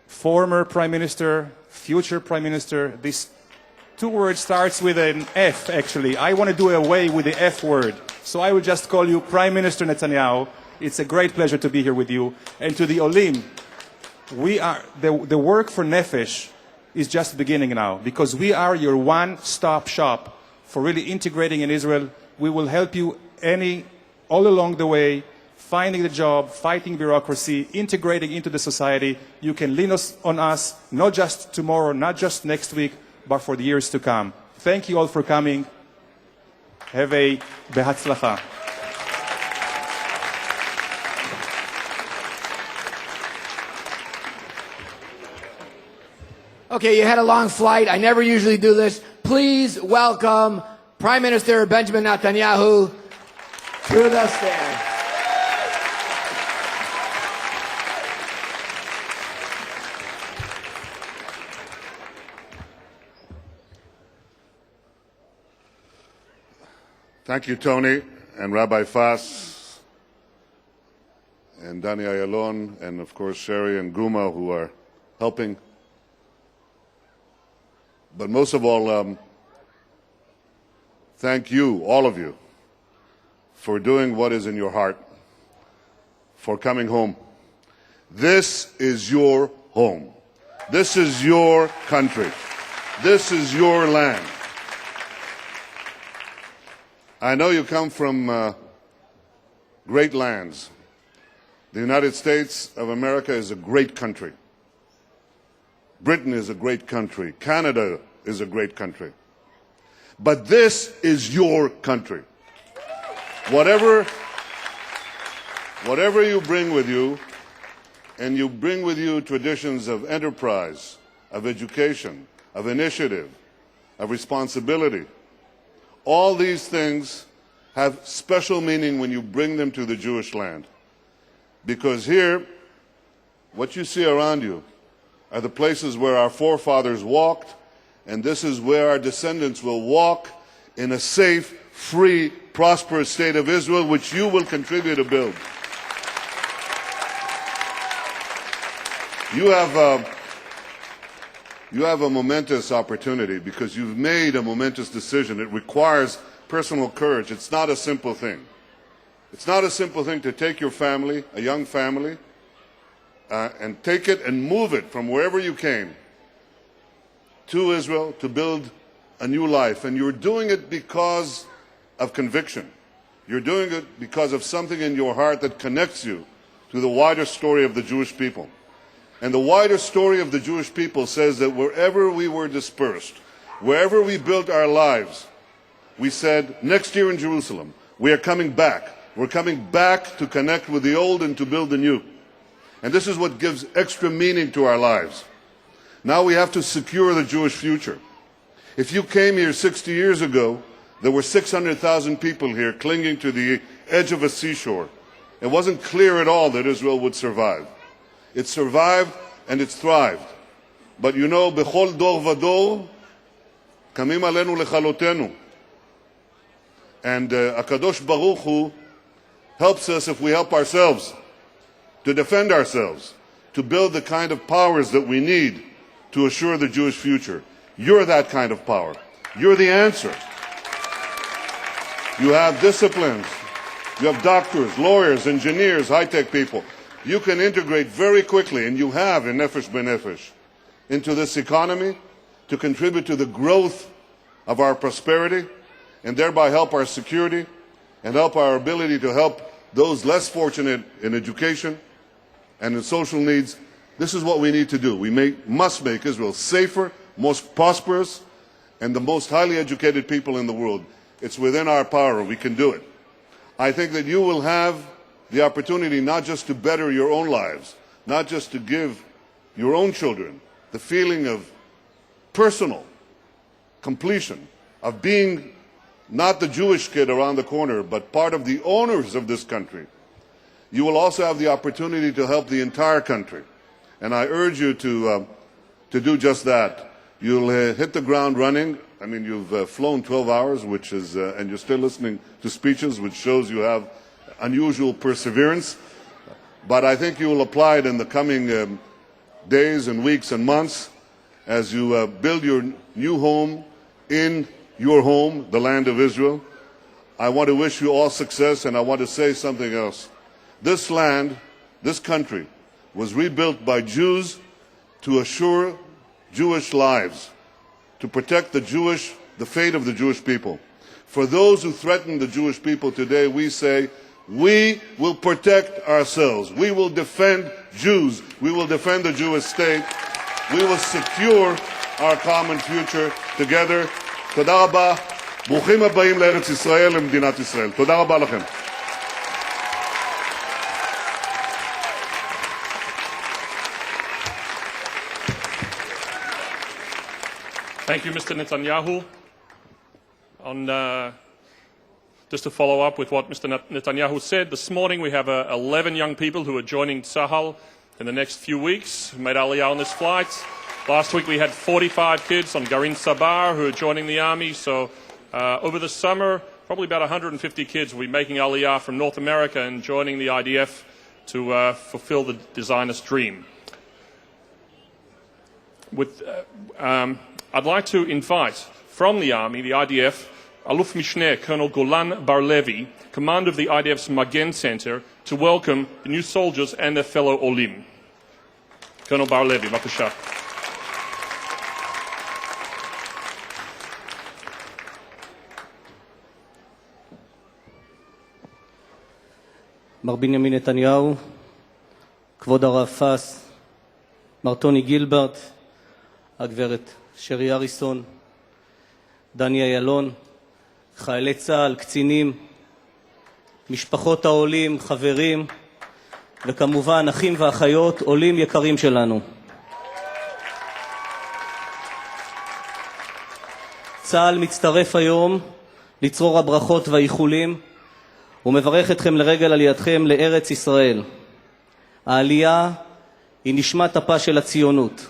former Prime Minister, future Prime Minister, this two words starts with an F actually. I want to do away with the F word. So I will just call you Prime Minister Netanyahu. It's a great pleasure to be here with you. And to the Olim, the work for Nefesh is just beginning now, because we are your one-stop shop for really integrating in Israel. We will help you all along the way, finding the job, fighting bureaucracy, integrating into the society. You can lean on us, not just tomorrow, not just next week, but for the years to come. Thank you all for coming. Have a behatzlacha. Okay, you had a long flight. I never usually do this. Please welcome Prime Minister Benjamin Netanyahu to the stand. Thank you, Tony, and Rabbi Fass, and Dani Ayalon, and of course Sherry and Guma, who are helping. But most of all, thank you, all of you, for doing what is in your heart, for coming home. This is your home. This is your country. This is your land. I know you come from great lands. The United States of America is a great country. Britain is a great country. Canada is a great country. But this is your country. Whatever you bring with you, and you bring with you traditions of enterprise, of education, of initiative, of responsibility, all these things have special meaning when you bring them to the Jewish land. Because here, what you see around you are the places where our forefathers walked, and this is where our descendants will walk in a safe, free, prosperous state of Israel, which you will contribute to build. You have a momentous opportunity because you've made a momentous decision. It requires personal courage. It's not a simple thing. It's not a simple thing to take your family, a young family, and take it and move it from wherever you came to Israel to build a new life. And you're doing it because of conviction. You're doing it because of something in your heart that connects you to the wider story of the Jewish people. And the wider story of the Jewish people says that wherever we were dispersed, wherever we built our lives, we said, next year in Jerusalem, we are coming back. We're coming back to connect with the old and to build the new. And this is what gives extra meaning to our lives. Now we have to secure the Jewish future. If you came here 60 years ago, there were 600,000 people here clinging to the edge of a seashore. It wasn't clear at all that Israel would survive. It survived and it's thrived. But you know, bechol dor vador, kamim alenu lechalotenu. And HaKadosh Baruch Hu helps us if we help ourselves, to defend ourselves, to build the kind of powers that we need to assure the Jewish future. You're that kind of power. You're the answer. You have disciplines. You have doctors, lawyers, engineers, high-tech people. You can integrate very quickly, and you have in Nefesh B'Nefesh, into this economy to contribute to the growth of our prosperity and thereby help our security and help our ability to help those less fortunate in education and in social needs. This is what we need to do. We must make Israel safer, most prosperous, and the most highly educated people in the world. It's within our power. We can do it. I think that you will have the opportunity not just to better your own lives, not just to give your own children the feeling of personal completion, of being not the Jewish kid around the corner, but part of the owners of this country. You will also have the opportunity to help the entire country. And I urge you to do just that. You'll hit the ground running. I mean, you've flown 12 hours, which is, and you're still listening to speeches, which shows you have unusual perseverance. But I think you will apply it in the coming days and weeks and months as you build your new home in your home, the land of Israel. I want to wish you all success, and I want to say something else. This land, this country, was rebuilt by Jews to assure Jewish lives, to protect the fate of the Jewish people. For those who threaten the Jewish people today, we say, we will protect ourselves. We will defend Jews. We will defend the Jewish state. We will secure our common future together. תודה רבה. ברוכים הבאים לארץ ישראל, למדינת ישראל. תודה רבה לכם. Thank you, Mr. Netanyahu. Just to follow up with what Mr. Netanyahu said, this morning we have 11 young people who are joining Tzahal in the next few weeks, who made Aliyah on this flight. Last week we had 45 kids on Garin Sabar who are joining the army. So over the summer, probably about 150 kids will be making Aliyah from North America and joining the IDF to fulfill the designer's dream. I'd like to invite from the Army, the IDF, Aluf Mishneh Colonel Golan Bar-Levi, commander of the IDF's Magen Center, to welcome the new soldiers and their fellow Olim. Colonel Bar-Levi, b'kasha. מר בנימין נתניהו, כבוד הרב פס, מר טוני גילברט, הגברת שרי אריסון, דני איילון, חיילי צה"ל, קצינים, משפחות העולים, חברים, וכמובן אחים ואחיות, עולים יקרים שלנו. צה"ל מצטרף היום לצרור הברכות והאיחולים, ומברך אתכם לרגל עלייתכם לארץ ישראל. העלייה היא נשמת אפה של הציונות.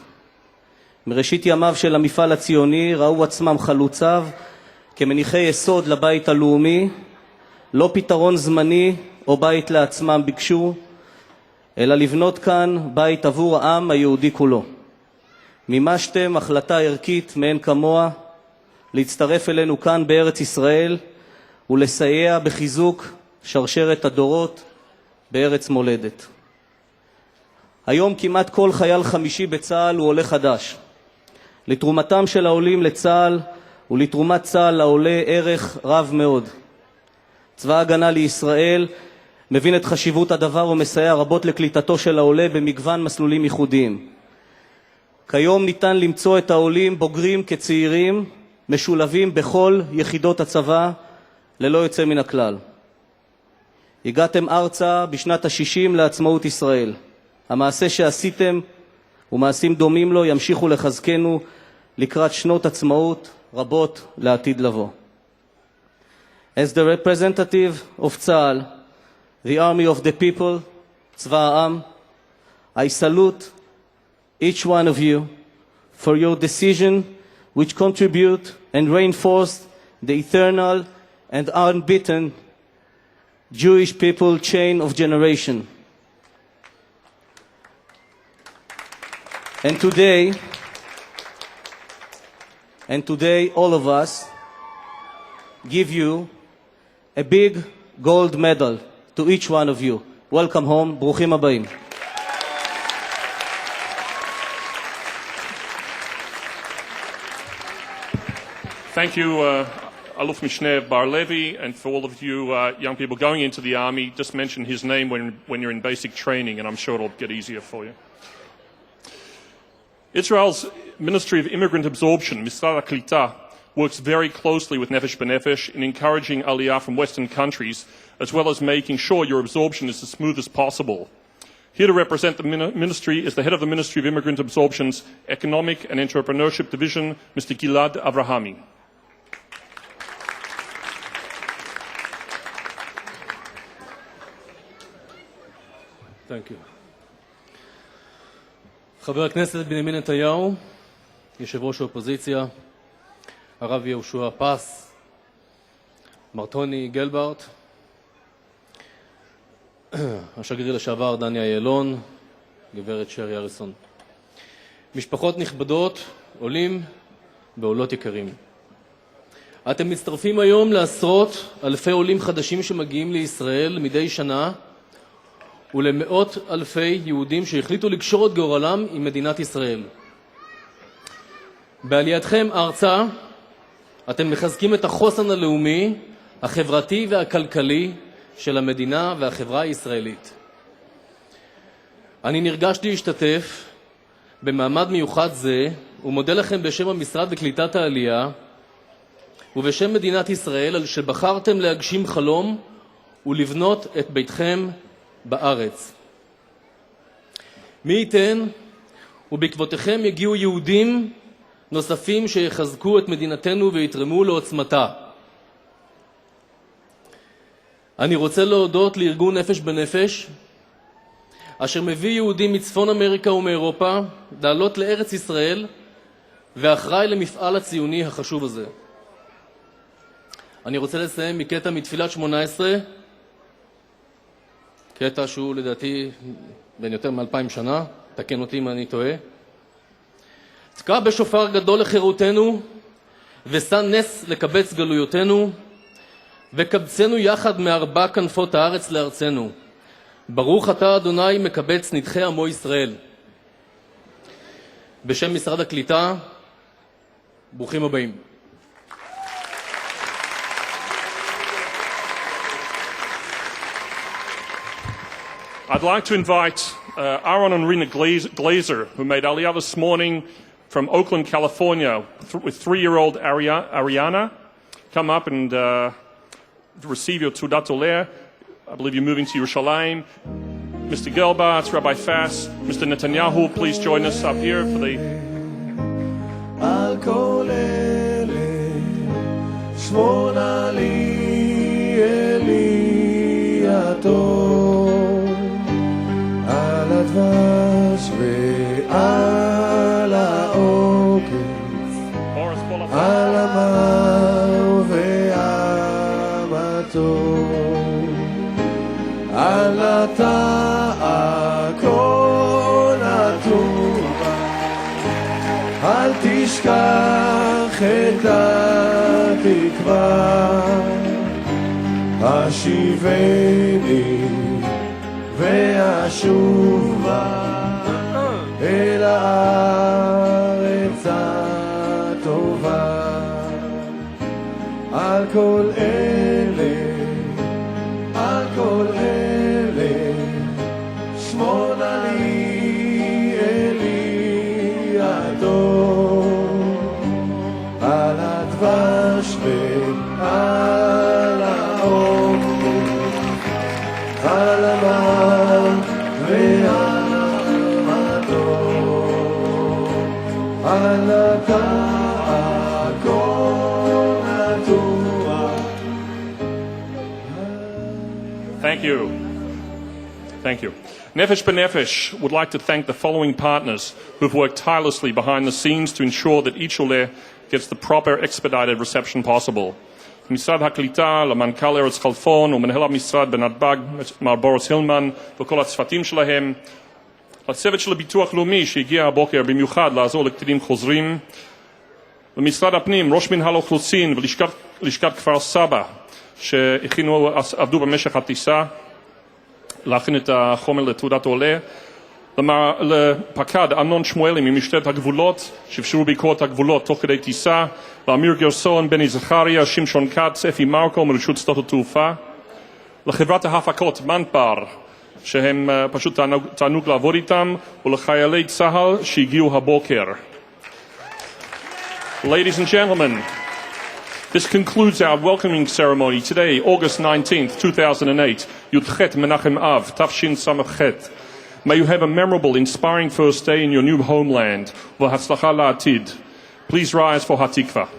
מראשית ימיו של המפעל הציוני ראו עצמם חלוציו כמניחי יסוד לבית הלאומי, לא פתרון זמני או בית לעצמם ביקשו, אלא לבנות כאן בית עבור העם היהודי כולו. מימשתם החלטה ערכית מאין כמוה, להצטרף אלינו כאן בארץ ישראל ולסייע בחיזוק שרשרת הדורות בארץ מולדת. היום כמעט כל חייל חמישי בצה"ל הוא עולה חדש. לתרומתם של העולים לצה"ל ולתרומת צה"ל לעולה ערך רב מאוד. צבא ההגנה לישראל מבין את חשיבות הדבר ומסייע רבות לקליטתו של העולה במגוון מסלולים ייחודיים. כיום ניתן למצוא את העולים בוגרים כצעירים משולבים בכל יחידות הצבא ללא יוצא מן הכלל. הגעתם ארצה בשנת ה-60 לעצמאות ישראל. המעשה שעשיתם ומעשים דומים לו ימשיכו לחזקנו לקראת שנות עצמאות רבות לעתיד לבוא. As the representative of Tzahal, the army of the people, צבא העם, I salute each one of you for your decision which contribute and reinforce the eternal and unbeaten Jewish people chain of generation. And today all of us give you a big gold medal to each one of you. Welcome home. ברוכים הבאים. Thank you, Aluf Mishneh Bar-Levi, and for all of you young people going into the army, just mention his name when you're in basic training, and I'm sure it'll get easier for you. Israel's Ministry of Immigrant Absorption, Misrad HaKlita, works very closely with Nefesh B'Nefesh in encouraging Aliyah from Western countries, as well as making sure your absorption is as smooth as possible. Here to represent the ministry is the head of the Ministry of Immigrant Absorption's Economic and Entrepreneurship Division, Mr. Gilad Avrahami. Thank you. חבר הכנסת בנימין נתניהו, יושב ראש האופוזיציה, הרב יהושע פס, מר טוני גלברט, השגריר לשעבר דני איילון, גברת שרי אריסון. משפחות נכבדות, עולים ועולות יקרים. אתם מצטרפים היום לעשרות אלפי עולים חדשים שמגיעים לישראל מדי שנה, ולמאות אלפי יהודים שהחליטו לקשור את גורלם עם מדינת ישראל. בעלייתכם ארצה, אתם מחזקים את החוסן הלאומי, החברתי והכלכלי של המדינה והחברה הישראלית. אני נרגש להשתתף במעמד מיוחד זה, ומודה לכם בשם המשרד לקליטת העלייה, ובשם מדינת ישראל על שבחרתם להגשים חלום ולבנות את ביתכם בארץ. מי ייתן ובעקבותיכם יגיעו יהודים נוספים שיחזקו את מדינתנו ויתרמו לעוצמתה. אני רוצה להודות לארגון נפש בנפש, אשר מביא יהודים מצפון אמריקה ומאירופה לעלות לארץ ישראל ואחראי למפעל הציוני החשוב הזה. אני רוצה לסיים מקטע מתפילת 18, קטע שהוא לדעתי בין יותר מ-2000 שנה, תקן אותי אם אני טועה. תקע בשופר גדול לחירותנו, ושא נס לקבץ גלויותינו, וקבצנו יחד מארבע כנפות הארץ לארצנו. ברוך אתה אדוני מקבץ נדחי עמו ישראל. בשם משרד הקליטה, ברוכים הבאים. I'd like to invite Aaron and Rena Glazer, who made Aliyah this morning from Oakland, California, with 3-year-old Ariana. Come up and receive your Teudat Oleh. I believe you're moving to Yerushalayim. Mr. Gelbart, Rabbi Fass, Mr. Netanyahu, please join us up here for the... על כל אלה שמונה לי אלייתו על הדבש ועל העוקץ על המר והמתוק על התעקון הטובה אל תשכח את התקווה השיבני ואשובה אל הארץ הטובה על כל אלה שמונה לי אלייתו על הדבש ועל העוקץ על המר ועל המתוק על התעקון הטובה. Thank you. Thank you. Nefesh B'Nefesh would like to thank the following partners who've worked tirelessly behind the scenes to ensure that each Oleh gets the proper expedited reception possible. משרד הקליטה, למנכ"ל ארץ חלפון ומנהל המשרד בנתב"ג, מר בוריס הילמן וכל הצוותים שלהם, לצוות של הביטוח לאומי שהגיע הבוקר במיוחד לעזור לקטינים חוזרים, למשרד הפנים, ראש מנהל האוכלוסין ולשכת כפר סבא שעבדו במשך הטיסה להכין את החומר לתעודת עולה, לפקד אמנון שמואלי ממשטרת הגבולות שאפשרו ביקורת הגבולות תוך כדי טיסה, לאמיר גרסון, בני זכריה, שמשון כץ, אפי מרקו מרשות שדות התעופה, לחברת ההפקות מנפר שהם פשוט תענוג לעבוד איתם, ולחיילי צה"ל שהגיעו הבוקר. Ladies and gentlemen, This concludes our welcoming ceremony today, August 19th, 2008, Yudchet Menachem Av, Tafshin Samachet. May you have a memorable, inspiring first day in your new homeland. V'hatzlacha la'atid. Please rise for Hatikva.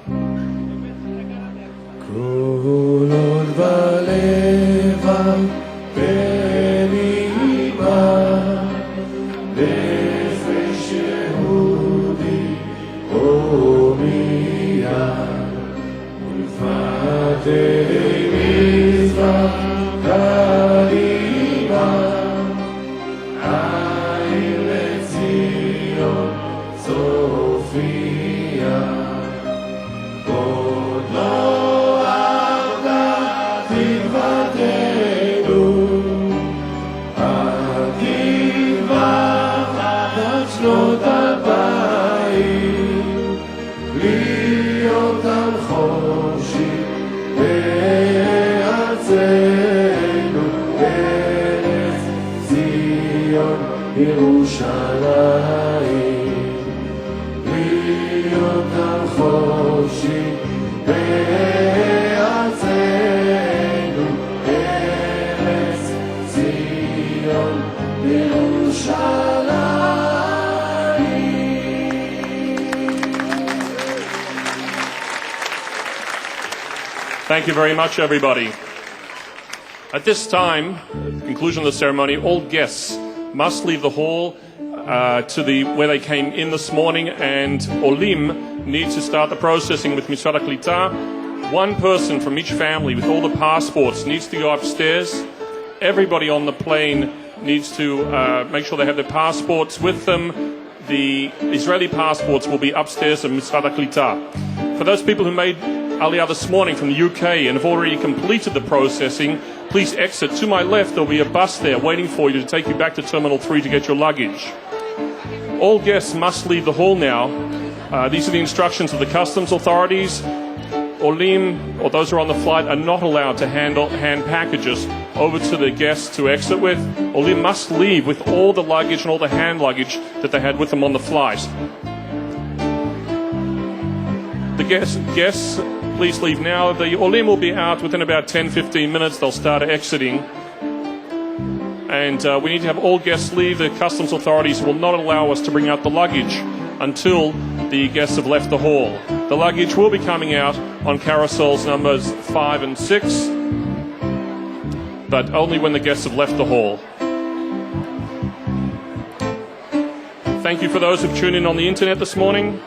Thank you very much, everybody. At this time, conclusion of the ceremony, all guests must leave the hall to where they came in this morning, and Olim needs to start the processing with Misrad HaKlita. One person from each family with all the passports needs to go upstairs. Everybody on the plane needs to make sure they have their passports with them. The Israeli passports will be upstairs at Misrad HaKlita. For those people who made Aliyah this morning from the UK and have already completed the processing, please exit. To my left, there'll be a bus there waiting for you to take you back to Terminal 3 to get your luggage. All guests must leave the hall now. These are the instructions of the customs authorities. Olim, or those who are on the flight, are not allowed to hand packages over to the guests to exit with. Olim must leave with all the luggage and all the hand luggage that they had with them on the flight. The guests, please leave now. The Olim will be out within about 10-15 minutes. They'll start exiting. And we need to have all guests leave. The customs authorities will not allow us to bring out the luggage until the guests have left the hall. The luggage will be coming out on carousels numbers 5 and 6, but only when the guests have left the hall. Thank you for those who've tuned in on the internet this morning.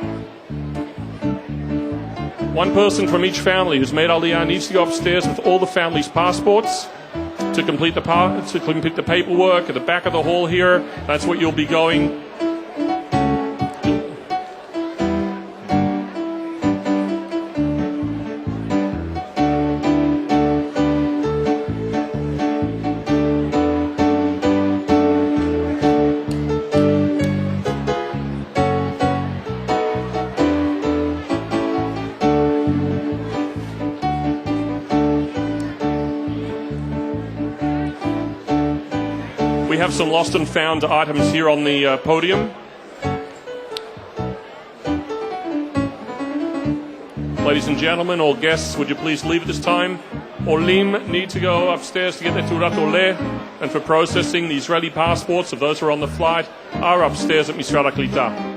One person from each family who's made Aliyah needs to go upstairs with all the family's passports to complete the paperwork at the back of the hall here. That's what you'll be going. We have some lost and found items here on the podium. Ladies and gentlemen, all guests, would you please leave at this time? Olim need to go upstairs to get their Turat Oleh, and for processing, the Israeli passports of those who are on the flight are upstairs at Misrad HaKlita.